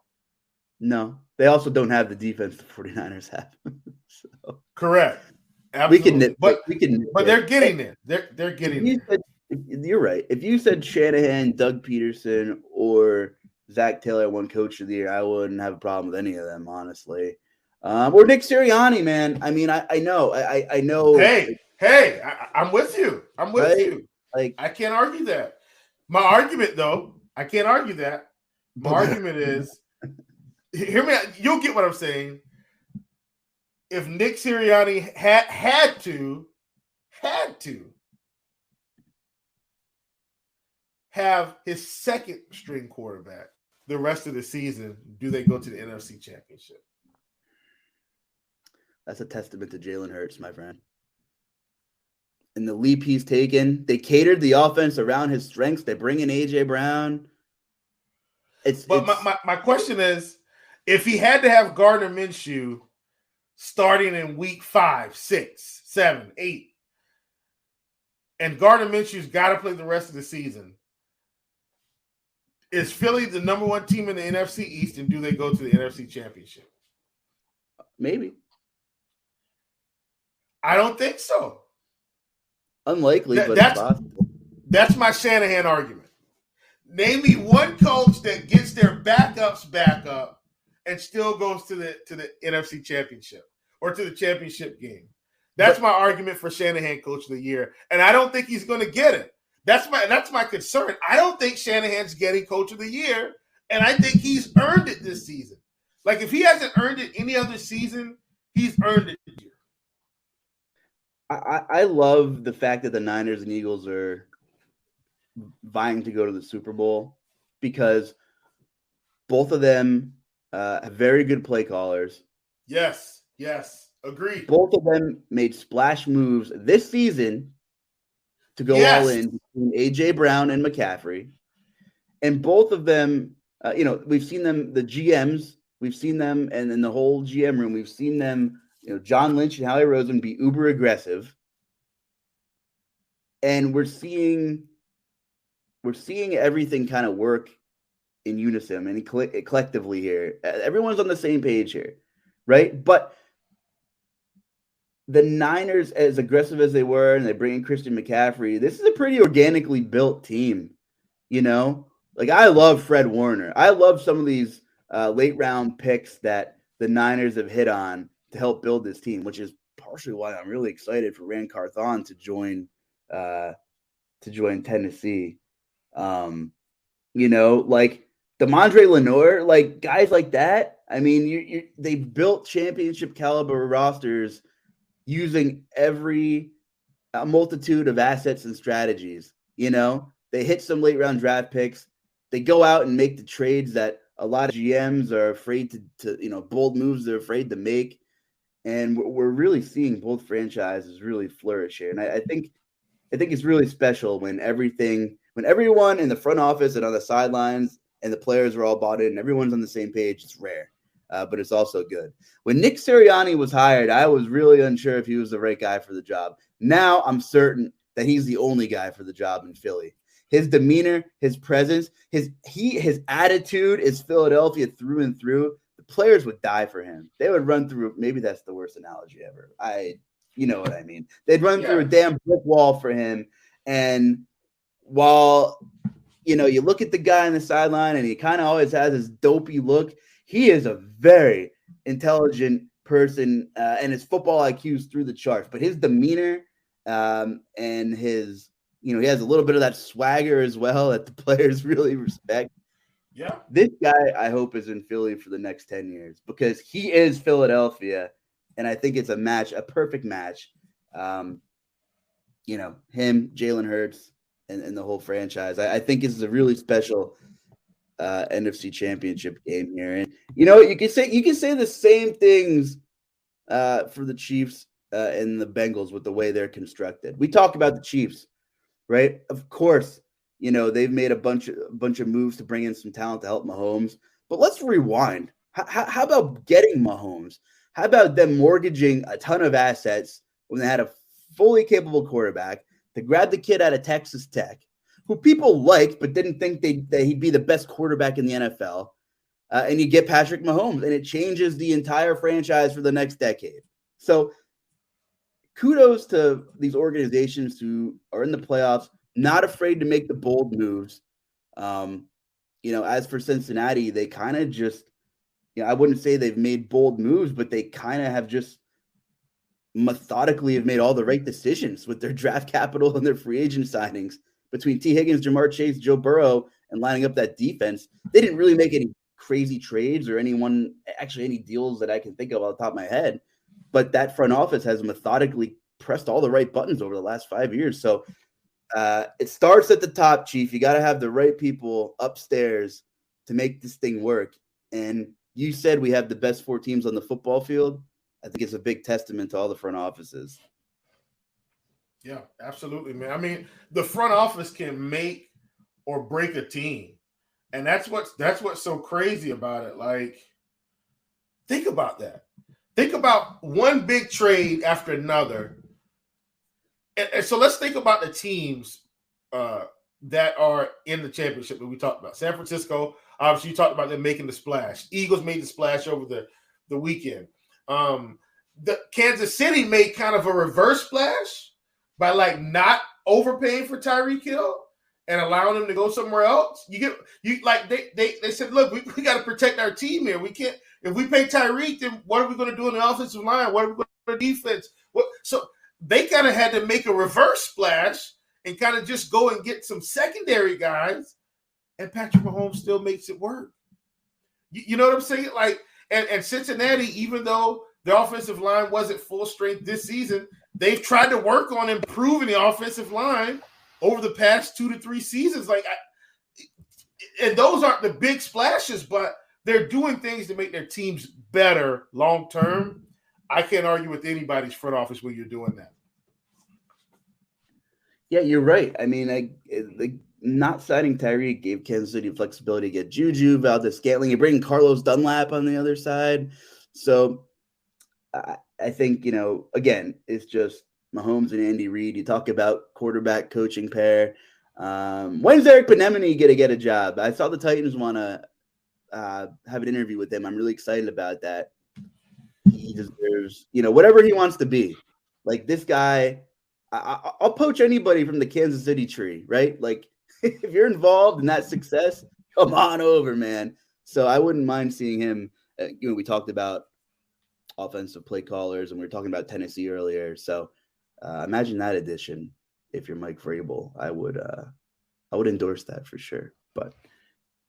No. They also don't have the defense the 49ers have. So. Correct. Absolutely. But they're getting there. They're getting there. You're right. If you said Shanahan, Doug Peterson, or Zach Taylor won Coach of the Year, I wouldn't have a problem with any of them, honestly. Or Nick Sirianni, man. I mean, I know. Hey, I'm with you. I'm with you. Like, I can't argue that. My argument, though, I can't argue that. My argument is, hear me out. You'll get what I'm saying. If Nick Sirianni had to have his second string quarterback the rest of the season, do they go to the NFC Championship? That's a testament to Jalen Hurts, my friend. And the leap he's taken, they catered the offense around his strengths. They bring in A.J. Brown. My question is, if he had to have Gardner Minshew starting in week 5, 6, 7, 8, and Gardner Minshew's got to play the rest of the season, Is Philly the number one team in the NFC East, and do they go to the NFC Championship? Maybe. I don't think so. Unlikely, but it's possible. That's my Shanahan argument. Name me one coach that gets their backups back up and still goes to the NFC Championship or to the championship game. That's my argument for Shanahan Coach of the Year, and I don't think he's going to get it. That's my concern. I don't think Shanahan's getting Coach of the Year, and I think he's earned it this season. Like, if he hasn't earned it any other season, he's earned it this year. I love the fact that the Niners and Eagles are vying to go to the Super Bowl because both of them have very good play callers. Yes, agreed. Both of them made splash moves this season to go all in between A.J. Brown and McCaffrey. And both of them, we've seen them, the GMs, we've seen them, and in the whole GM room, we've seen them, John Lynch and Howie Roseman be uber aggressive. And we're seeing everything kind of work in unison and collectively here. Everyone's on the same page here, right? But the Niners, as aggressive as they were, and they bring in Christian McCaffrey, this is a pretty organically built team, Like, I love Fred Warner. I love some of these late-round picks that the Niners have hit on to help build this team, which is partially why I'm really excited for Rand Carthon to join Tennessee. Like De'Mondre Lenoir, like guys like that. I mean, they built championship caliber rosters using a multitude of assets and strategies. They hit some late round draft picks. They go out and make the trades that a lot of GMs are afraid to bold moves they're afraid to make. And we're really seeing both franchises really flourish here. And I think it's really special when everyone in the front office and on the sidelines and the players are all bought in and everyone's on the same page. It's rare, but it's also good. When Nick Sirianni was hired, I was really unsure if he was the right guy for the job. Now I'm certain that he's the only guy for the job in Philly. His demeanor, his presence, his attitude is Philadelphia through and through. The players would die for him. They would run through. Maybe that's the worst analogy ever. You know what I mean? They'd run through a damn brick wall for him. And while, you look at the guy on the sideline and he kind of always has this dopey look, he is a very intelligent person and his football IQ is through the charts. But his demeanor and his, he has a little bit of that swagger as well that the players really respect. Yeah. This guy, I hope, is in Philly for the next 10 years because he is Philadelphia. And I think it's a perfect match. Him, Jalen Hurts, and the whole franchise. I think this is a really special NFC Championship game here. And you can say the same things for the Chiefs and the Bengals with the way they're constructed. We talk about the Chiefs, right? Of course, they've made a bunch of moves to bring in some talent to help Mahomes. But let's rewind. How about getting Mahomes? How about them mortgaging a ton of assets when they had a fully capable quarterback to grab the kid out of Texas Tech, who people liked but didn't think that he'd be the best quarterback in the NFL, and you get Patrick Mahomes, and it changes the entire franchise for the next decade. So kudos to these organizations who are in the playoffs, not afraid to make the bold moves. As for Cincinnati, they kind of just, I wouldn't say they've made bold moves, but they kind of have just methodically have made all the right decisions with their draft capital and their free agent signings between T. Higgins, Jamar Chase, Joe Burrow, and lining up that defense. They didn't really make any crazy trades or any deals that I can think of off the top of my head, but that front office has methodically pressed all the right buttons over the last 5 years. So it starts at the top, Chief. You got to have the right people upstairs to make this thing work. And you said we have the best 4 teams on the football field. I think it's a big testament to all the front offices. Yeah, absolutely, man. I mean, the front office can make or break a team. And that's what's so crazy about it. Like, think about that. Think about one big trade after another. And so let's think about the teams that are in the championship that we talked about. San Francisco, obviously, you talked about them making the splash. Eagles made the splash over the weekend. The Kansas City made kind of a reverse splash by like not overpaying for Tyreek Hill and allowing him to go somewhere else. They said, look, we got to protect our team here. We can't, if we pay Tyreek, then what are we going to do in the offensive line? What are we going to do in defense? So they kind of had to make a reverse splash and kind of just go and get some secondary guys, and Patrick Mahomes still makes it work. You know what I'm saying? Like, and Cincinnati, even though their offensive line wasn't full strength this season, they've tried to work on improving the offensive line over the past 2 to 3 seasons. And those aren't the big splashes, but they're doing things to make their teams better long term. I can't argue with anybody's front office when you're doing that. Yeah, you're right. I mean, not signing Tyreek gave Kansas City flexibility to get Juju, Valdez-Scantling, and bringing Carlos Dunlap on the other side. So I think, again, it's just Mahomes and Andy Reid. You talk about quarterback coaching pair. When's Eric Bieniemy going to get a job? I saw the Titans want to have an interview with him. I'm really excited about that. He deserves, whatever he wants to be. Like, this guy, I'll poach anybody from the Kansas City tree, right? Like, if you're involved in that success, come on over, man. So I wouldn't mind seeing him. We talked about offensive play callers, and we were talking about Tennessee earlier. So imagine that addition. If you're Mike Vrabel, I would endorse that for sure. But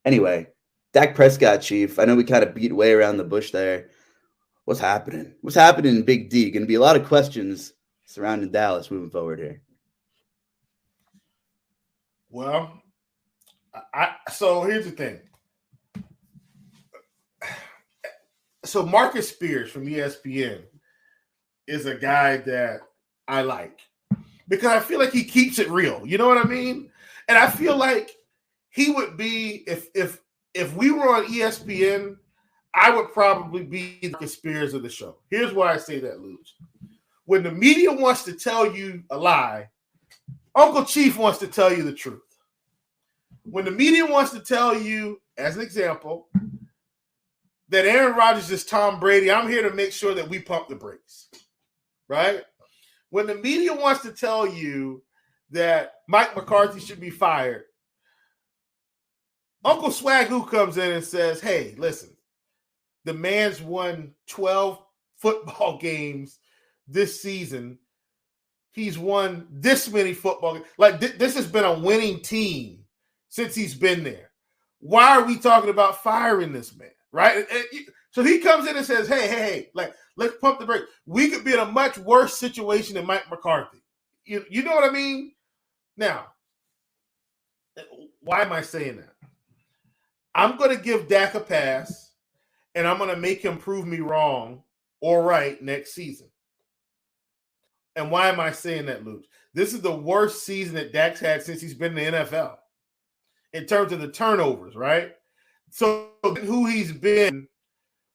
anyway, Dak Prescott, Chief. I know we kind of beat way around the bush there. What's happening? What's happening in Big D? Going to be a lot of questions surrounding Dallas moving forward here. Well, so here's the thing. So Marcus Spears from ESPN is a guy that I like because I feel like he keeps it real. You know what I mean? And I feel like he would be, if we were on ESPN, I would probably be the Spears of the show. Here's why I say that, Luuch. When the media wants to tell you a lie, Uncle Chief wants to tell you the truth. When the media wants to tell you, as an example, that Aaron Rodgers is Tom Brady, I'm here to make sure that we pump the brakes, right? When the media wants to tell you that Mike McCarthy should be fired, Uncle Swagoo comes in and says, hey, listen, the man's won 12 football games this season. He's won this many football games. Like, this has been a winning team since he's been there. Why are we talking about firing this man, right? So he comes in and says, hey, like, let's pump the brakes. We could be in a much worse situation than Mike McCarthy. You know what I mean? Now, why am I saying that? I'm going to give Dak a pass, and I'm going to make him prove me wrong or right next season. And why am I saying that, Luuch? This is the worst season that Dak's had since he's been in the NFL in terms of the turnovers, right? So who he's been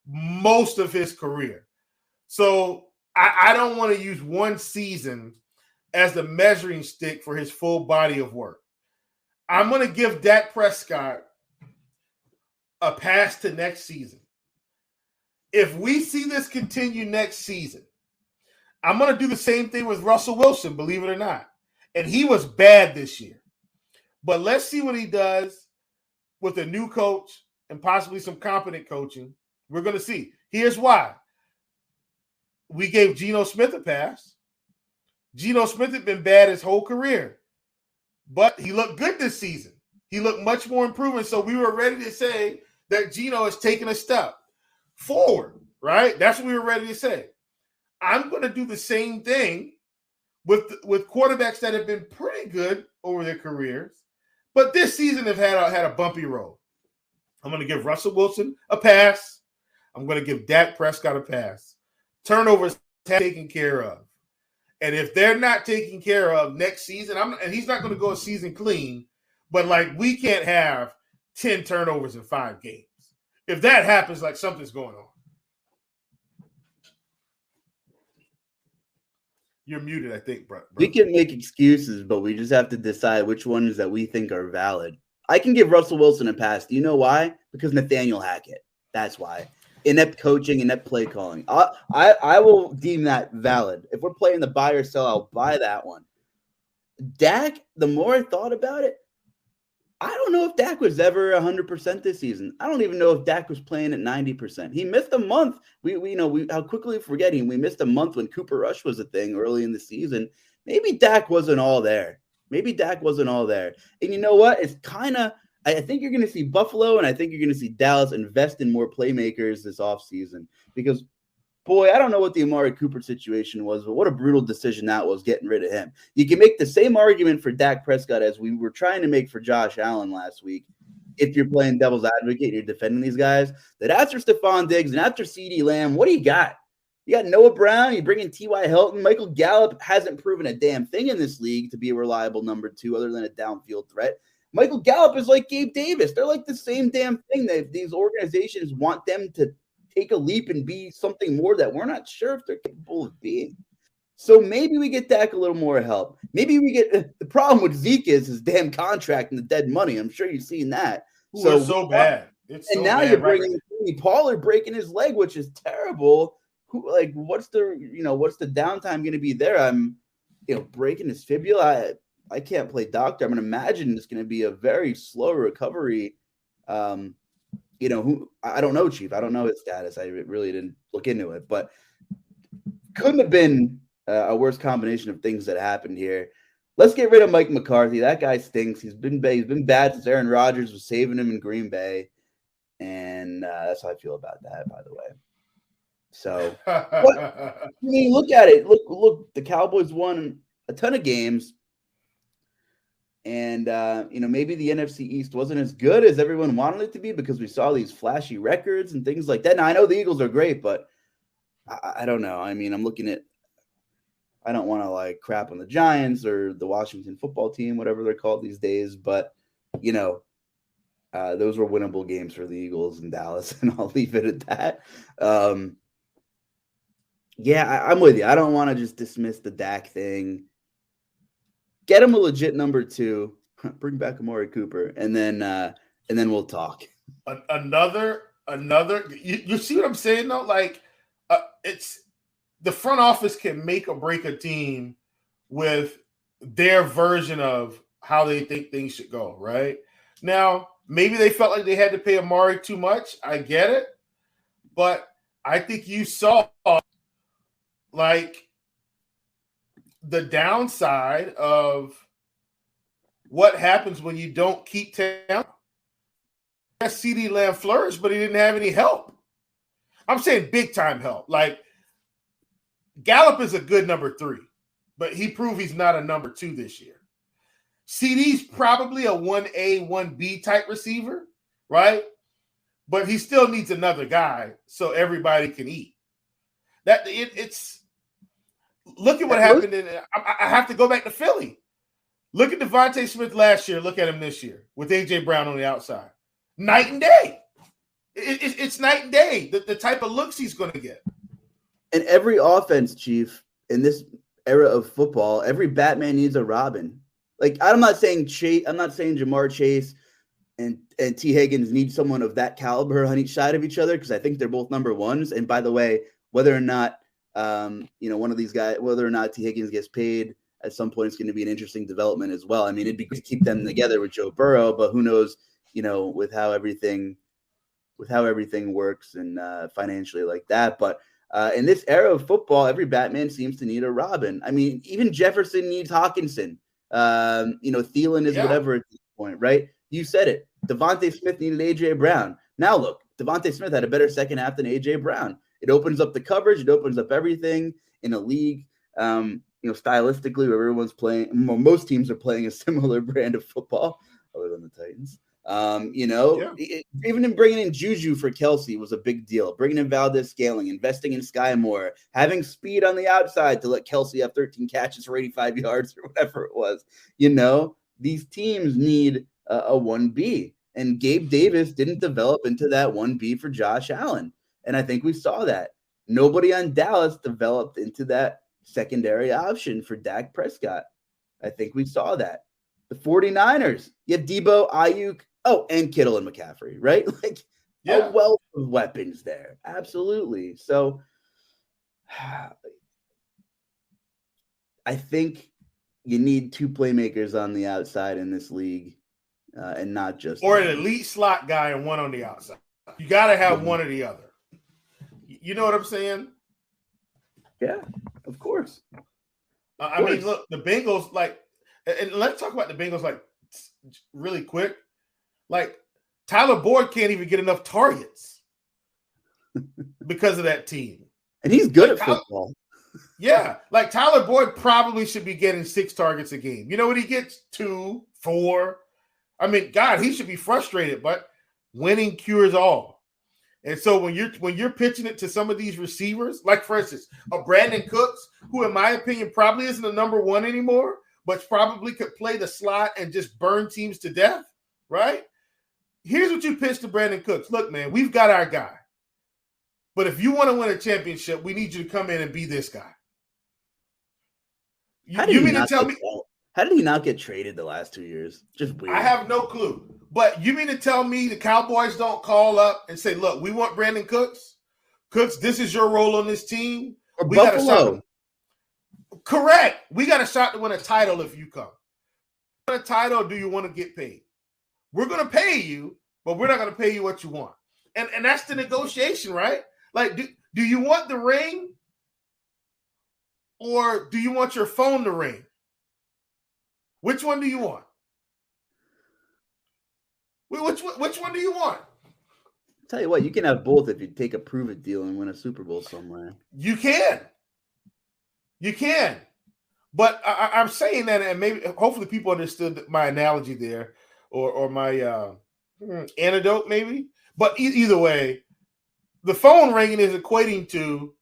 most of his career. So I don't want to use one season as the measuring stick for his full body of work. I'm going to give Dak Prescott a pass to next season. If we see this continue next season, I'm going to do the same thing with Russell Wilson, believe it or not. And he was bad this year. But let's see what he does with a new coach and possibly some competent coaching. We're going to see. Here's why. We gave Geno Smith a pass. Geno Smith had been bad his whole career. But he looked good this season. He looked much more improving. So we were ready to say that Geno has taken a step forward, right? That's what we were ready to say. I'm going to do the same thing with quarterbacks that have been pretty good over their careers, but this season have had a bumpy road. I'm going to give Russell Wilson a pass. I'm going to give Dak Prescott a pass. Turnovers taken care of. And if they're not taken care of next season, and he's not going to go a season clean, but like we can't have 10 turnovers in 5 games. If that happens, like something's going on. You're muted, I think, bro. We can make excuses, but we just have to decide which ones that we think are valid. I can give Russell Wilson a pass. Do you know why? Because Nathaniel Hackett. That's why. Inept coaching, inept play calling. I will deem that valid. If we're playing the buy or sell, I'll buy that one. Dak, the more I thought about it, I don't know if Dak was ever 100% this season. I don't even know if Dak was playing at 90%. He missed a month. We how quickly forgetting we missed a month when Cooper Rush was a thing early in the season. Maybe Dak wasn't all there. And you know what? It's kind of I think you're going to see Buffalo and I think you're going to see Dallas invest in more playmakers this offseason because, boy, I don't know what the Amari Cooper situation was, but what a brutal decision that was, getting rid of him. You can make the same argument for Dak Prescott as we were trying to make for Josh Allen last week. If you're playing devil's advocate and you're defending these guys, that after Stephon Diggs and after CeeDee Lamb, what do you got? You got Noah Brown, you bring in T.Y. Hilton. Michael Gallup hasn't proven a damn thing in this league to be a reliable number 2 other than a downfield threat. Michael Gallup is like Gabe Davis. They're like the same damn thing. These organizations want them to take a leap and be something more that we're not sure if they're capable of being. So maybe we get Dak a little more help. Maybe we get the problem with Zeke is his damn contract and the dead money. I'm sure you've seen that. Ooh, it's so bad. Now you're bringing Pollard breaking his leg, which is terrible. What's the downtime going to be there? I'm, breaking his fibula. I can't play doctor. I'm going to imagine it's going to be a very slow recovery. I don't know, Chief. I don't know his status. I really didn't look into it, but couldn't have been a worse combination of things that happened here. Let's get rid of Mike McCarthy. That guy stinks. He's been bad since Aaron Rodgers was saving him in Green Bay, and that's how I feel about that, by the way. So, look at it. Look. The Cowboys won a ton of games. And, maybe the NFC East wasn't as good as everyone wanted it to be because we saw these flashy records and things like that. Now, I know the Eagles are great, but I don't know. I mean, I'm looking at – I don't want to, crap on the Giants or the Washington football team, whatever they're called these days. But, those were winnable games for the Eagles in Dallas, and I'll leave it at that. I'm with you. I don't want to just dismiss the Dak thing. Get him a legit number 2. Bring back Amari Cooper, and then we'll talk. Another. You see what I'm saying though? It's the front office can make or break a team with their version of how they think things should go. Right now, maybe they felt like they had to pay Amari too much. I get it, but I think you saw the downside of what happens when you don't keep talent. CeeDee Lamb flourished, but he didn't have any help. I'm saying big time help. Gallup is a good number 3, but he proved he's not a number 2 this year. CeeDee's probably a 1A, 1B type receiver, right? But he still needs another guy so everybody can eat. It's look at what happened. I have to go back to Philly. Look at Devontae Smith last year. Look at him this year with A.J. Brown on the outside. Night and day. It's night and day, the type of looks he's going to get. And every offense, Chief, in this era of football, every Batman needs a Robin. I'm not saying Jamar Chase and T. Higgins need someone of that caliber on each side of each other because I think they're both number 1s. And by the way, whether or not one of these guys, whether or not T. Higgins gets paid at some point, it's going to be an interesting development as well. I mean, it'd be good to keep them together with Joe Burrow, but who knows, with how everything works and financially like that. But in this era of football, every Batman seems to need a Robin. I mean, even Jefferson needs Hawkinson. Thielen is whatever at this point, right? You said it. Devontae Smith needed A.J. Brown. Now look, Devontae Smith had a better second half than A.J. Brown. It opens up the coverage. It opens up everything in a league, stylistically where everyone's playing. Most teams are playing a similar brand of football other than the Titans. Even in bringing in Juju for Kelsey was a big deal. Bringing in Valdez-Scaling, investing in Sky Moore, having speed on the outside to let Kelsey have 13 catches for 85 yards or whatever it was. These teams need a 1B. And Gabe Davis didn't develop into that 1B for Josh Allen. And I think we saw that. Nobody on Dallas developed into that secondary option for Dak Prescott. I think we saw that. The 49ers, you have Debo, Ayuk, and Kittle and McCaffrey, right? Like a wealth of weapons there. Absolutely. So I think you need two playmakers on the outside in this league, and not just or an elite slot guy and one on the outside. You got to have one or the other. You know what I'm saying? Yeah, of course. I mean, look, the Bengals, like, and let's talk about the Bengals, like, really quick. Like, Tyler Boyd can't even get enough targets because of that team. And he's good at football. Yeah, like Tyler Boyd probably should be getting 6 targets a game. You know what he gets? 2, 4. I mean, God, he should be frustrated, but winning cures all. And so when you're pitching it to some of these receivers, like for instance, a Brandon Cooks, who in my opinion probably isn't a number 1 anymore, but probably could play the slot and just burn teams to death, right? Here's what you pitch to Brandon Cooks. Look, man, we've got our guy. But if you want to win a championship, we need you to come in and be this guy. You mean to tell me? How did he not get traded the last 2 years? Just weird. I have no clue. But you mean to tell me the Cowboys don't call up and say, look, we want Brandon Cooks? Cooks, this is your role on this team. Or we Buffalo. Correct. We got a shot to win a title if you come. Win a title, or do you want to get paid? We're going to pay you, but we're not going to pay you what you want. And that's the negotiation, right? Like, do you want the ring, or do you want your phone to ring? Which one do you want? Which one do you want? I'll tell you what, you can have both if you take a prove-it deal and win a Super Bowl somewhere. You can. But I'm saying that, and maybe hopefully people understood my analogy there, or my anecdote maybe. But either way, the phone ringing is equating to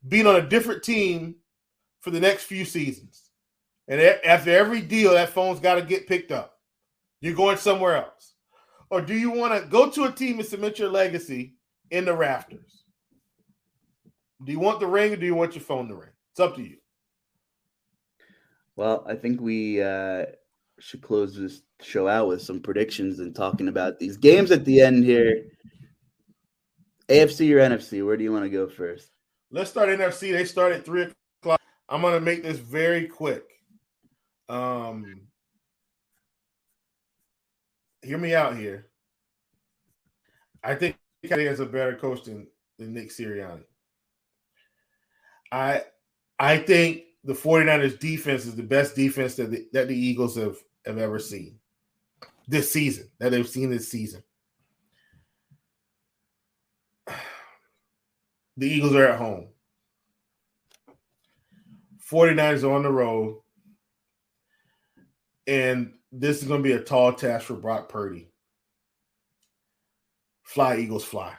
being on a different team for the next few seasons. And after every deal, that phone's got to get picked up. You're going somewhere else. Or do you want to go to a team and cement your legacy in the rafters? Do you want the ring, or do you want your phone to ring? It's up to you. Well, I think we should close this show out with some predictions and talking about these games at the end here. AFC or NFC? Where do you want to go first? Let's start NFC. They start at 3 o'clock. I'm going to make this very quick. Hear me out here. I think he has a better coach than Nick Sirianni. I think the 49ers defense is the best defense that the Eagles have ever seen this season, that they've seen this season. The Eagles are at home. 49ers are on the road. And this is going to be a tall task for Brock Purdy. Fly, Eagles, fly.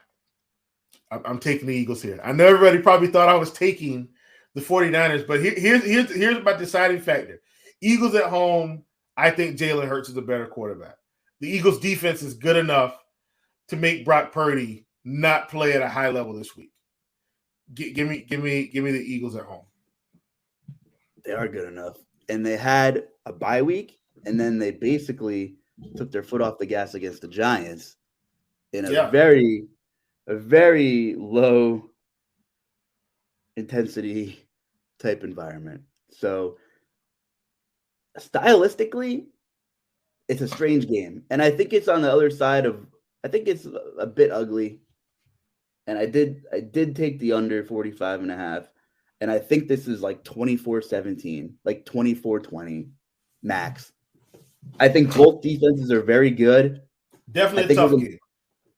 I'm taking the Eagles here. I know everybody probably thought I was taking the 49ers, but here's my deciding factor. Eagles at home, I think Jalen Hurts is a better quarterback. The Eagles defense is good enough to make Brock Purdy not play at a high level this week. Give me the Eagles at home. They are good enough. And they had a bye week, and then they basically took their foot off the gas against the Giants in a very low intensity type environment. So stylistically, it's a strange game. And I think it's on the other side of, I think it's a bit ugly. And I did take the under 45.5. And I think this is like 24-17, like 24-20 max. I think both defenses are very good. Definitely a tough game.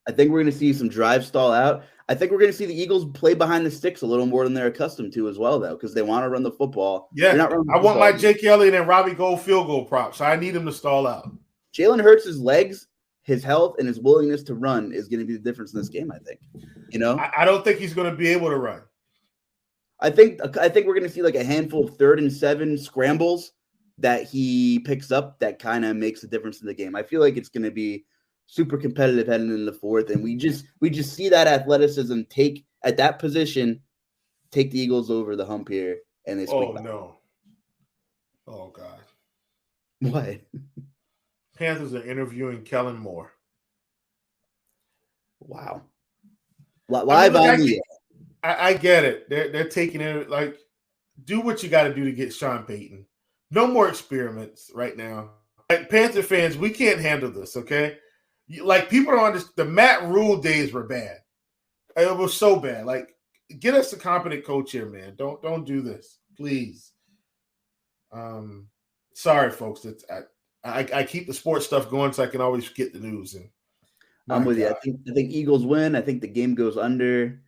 I think we're going to see some drive stall out. I think we're going to see the Eagles play behind the sticks a little more than they're accustomed to as well, though, because they want to run the football. Yeah, I want my Jake Elliott and Robbie Gould field goal props. So I need him to stall out. Jalen Hurts' legs, his health, and his willingness to run is going to be the difference in this game, I think. You know? I don't think he's going to be able to run. I think we're going to see like a handful of 3rd and 7 scrambles that he picks up that kind of makes a difference in the game. I feel like it's going to be super competitive heading in the 4th, and we just see that athleticism take the Eagles over the hump here and they Oh, squeaked by. no. Oh, God. What? Panthers are interviewing Kellen Moore. Wow. Live on the I get it. They're taking it like, do what you got to do to get Sean Payton. No more experiments right now. Like, Panther fans, we can't handle this, okay? Like, people don't understand. The Matt Rule days were bad. It was so bad. Like, get us a competent coach here, man. Don't do this, please. Sorry, folks. I keep the sports stuff going so I can always get the news. And I'm with you. I think Eagles win. I think the game goes under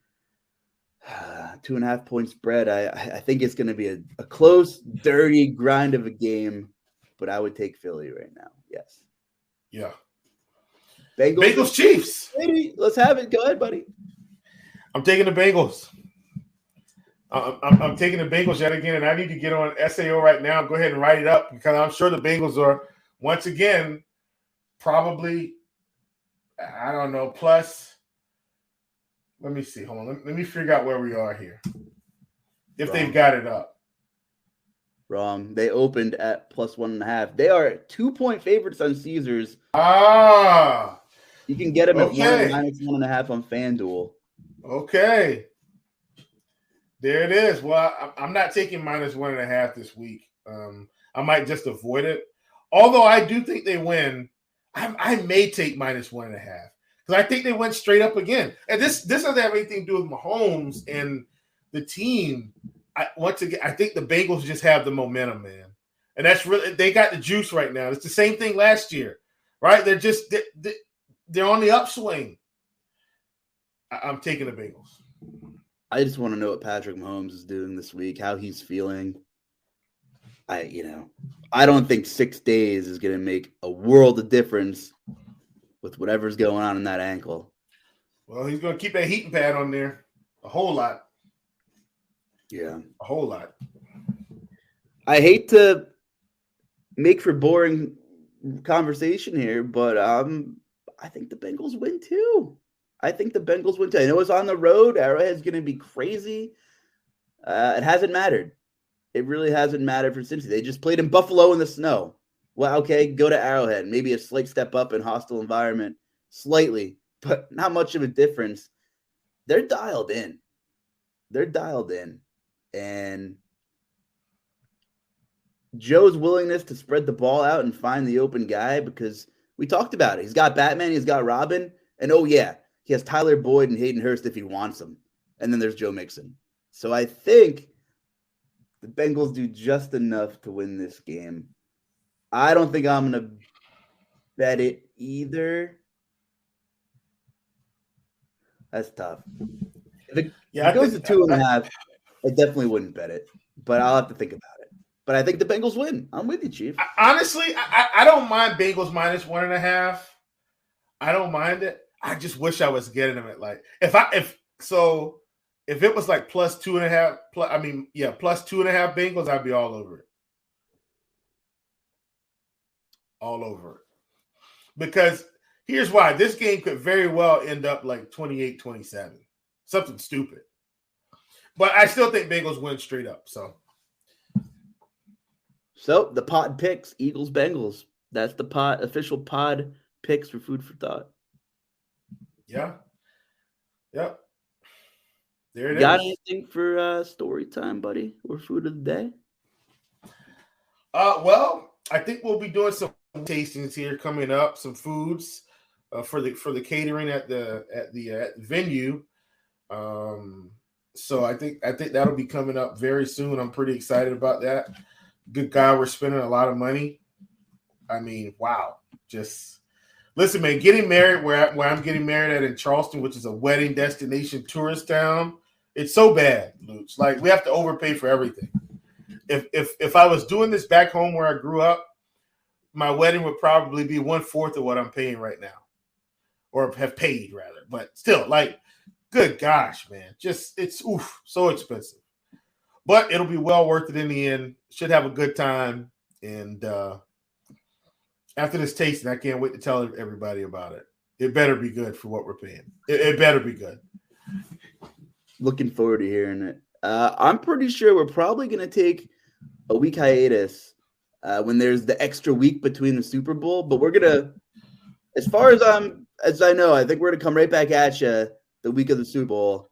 2.5 point spread. I think it's going to be a close, dirty grind of a game, but I would take Philly right now. Yes. Yeah. Bengals Chiefs. Let's have it. Go ahead, buddy. I'm taking the Bengals. I'm taking the Bengals yet again, and I need to get on SAO right now. Go ahead and write it up because I'm sure the Bengals are, once again, probably, I don't know, plus. Let me see. Hold on. Let me figure out where we are here. If they've got it up. Wrong. They opened at plus 1.5. They are 2-point favorites on Caesars. You can get them at minus 1.5 on FanDuel. Okay. There it is. Well, I'm not taking minus 1.5 this week. I might just avoid it. Although I do think they win, I may take minus 1.5 because I think they went straight up again. And this doesn't have anything to do with Mahomes and the team. Once again, I think the Bengals just have the momentum, man. And that's really, they got the juice right now. It's the same thing last year, right? They're on the upswing. I'm taking the Bengals. I just want to know what Patrick Mahomes is doing this week, how he's feeling. I don't think 6 days is going to make a world of difference with whatever's going on in that ankle. Well, he's going to keep that heating pad on there a whole lot. Yeah. A whole lot. I hate to make for boring conversation here, but I think the Bengals win too. I know it's on the road. Arrowhead's going to be crazy. It hasn't mattered. It really hasn't mattered for Cincy. They just played in Buffalo in the snow. Well, okay, go to Arrowhead. Maybe a slight step up in hostile environment. Slightly, but not much of a difference. They're dialed in. And Joe's willingness to spread the ball out and find the open guy, because we talked about it. He's got Batman. He's got Robin. And, oh, yeah, he has Tyler Boyd and Hayden Hurst if he wants them. And then there's Joe Mixon. So I think the Bengals do just enough to win this game. I don't think I'm going to bet it either. That's tough. If it goes to 2.5, I definitely wouldn't bet it. But I'll have to think about it. But I think the Bengals win. I'm with you, Chief. Honestly, I don't mind Bengals minus 1.5. I don't mind it. I just wish I was getting them at like if it was like plus 2.5, plus 2.5 Bengals, I'd be all over it. All over it. Because here's why. This game could very well end up like 28-27. Something stupid. But I still think Bengals win straight up. So the pod picks, Eagles, Bengals. That's the official pod picks for Food for Thought. Yeah. Yep. There it is. Got anything for story time, buddy, or food of the day? Well, I think we'll be doing some tastings here coming up, some foods for the catering at the venue. So I think that'll be coming up very soon. I'm pretty excited about that. Good guy, we're spending a lot of money. I mean, wow. Just listen, man, getting married where I'm getting married at in Charleston, which is a wedding destination tourist town, it's so bad, Luuch. Like, we have to overpay for everything. If I was doing this back home where I grew up, my wedding would probably be 1/4 of what I'm paying right now, or have paid rather. But still, like, good gosh, man, just it's so expensive. But it'll be well worth it in the end. Should have a good time. And after this tasting, I can't wait to tell everybody about it. It better be good for what we're paying. It better be good. Looking forward to hearing it. I'm pretty sure we're probably going to take a week hiatus when there's the extra week between the Super Bowl. But we're going to, as far as I know, I think we're going to come right back at you the week of the Super Bowl.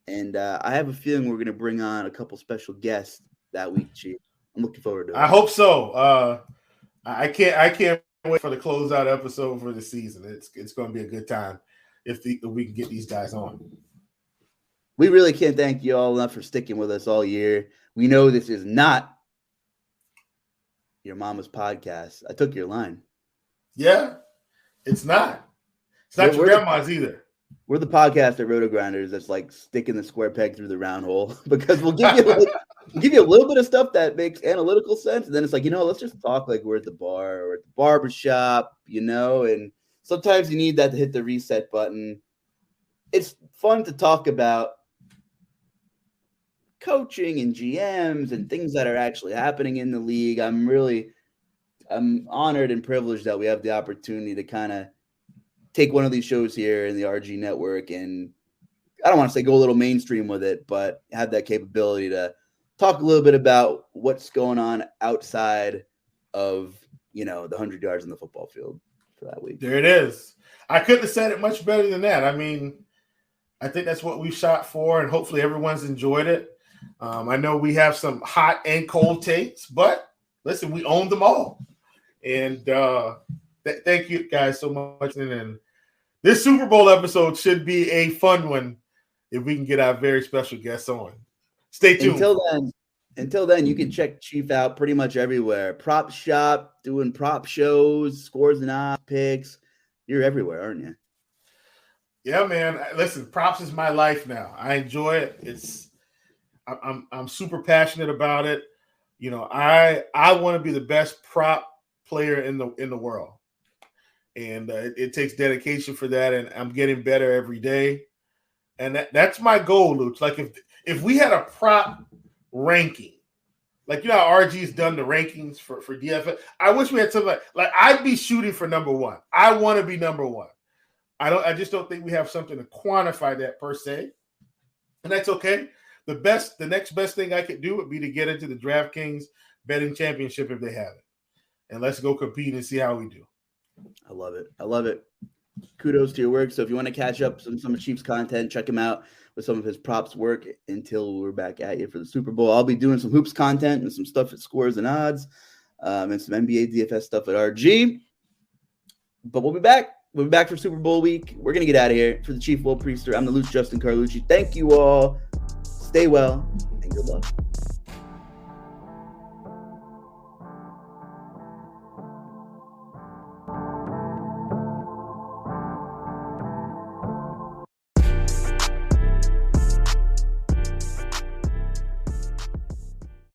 And I have a feeling we're going to bring on a couple special guests that week, Chief. I'm looking forward to it. I hope so. I can't wait for the closeout episode for the season. It's going to be a good time if we can get these guys on. We really can't thank you all enough for sticking with us all year. We know this is not your mama's podcast. I took your line. Yeah, it's not. It's not your grandma's either. We're the podcast at RotoGrinders that's like sticking the square peg through the round hole because we'll give you a little bit of stuff that makes analytical sense. And then it's like, let's just talk like we're at the bar or at the barbershop, and sometimes you need that to hit the reset button. It's fun to talk about coaching and GMs and things that are actually happening in the league. I'm honored and privileged that we have the opportunity to kind of take one of these shows here in the RG network and I don't want to say go a little mainstream with it, but have that capability to talk a little bit about what's going on outside of, the 100 yards in the football field for that week. There it is. I couldn't have said it much better than that. I mean, I think that's what we shot for, and hopefully everyone's enjoyed it. I know we have some hot and cold takes, but listen, we own them all. And thank you guys so much. And this Super Bowl episode should be a fun one if we can get our very special guests on. Stay tuned. Until then, you can check Chief out pretty much everywhere. Prop Shop, doing prop shows, scores and odds picks. You're everywhere, aren't you? Yeah, man. Listen, props is my life now. I enjoy it. I'm super passionate about it. I want to be the best prop player in the world, and it takes dedication for that. And I'm getting better every day, and that's my goal, Luuch. Like if we had a prop ranking, like how RG's done the rankings for DFS, I wish we had something like I'd be shooting for number one. I want to be number one. I just don't think we have something to quantify that per se, and that's okay. The next best thing I could do would be to get into the DraftKings betting championship if they have it. And let's go compete and see how we do. I love it. Kudos to your work. So if you want to catch up some of Chief's content, check him out with some of his props work until we're back at you for the Super Bowl. I'll be doing some hoops content and some stuff at Scores and Odds and some NBA DFS stuff at RG. But we'll be back. We'll be back for Super Bowl week. We're going to get out of here. For the Chief Will Priester, I'm the Luuch Justin Carlucci. Thank you all. Stay well and good luck.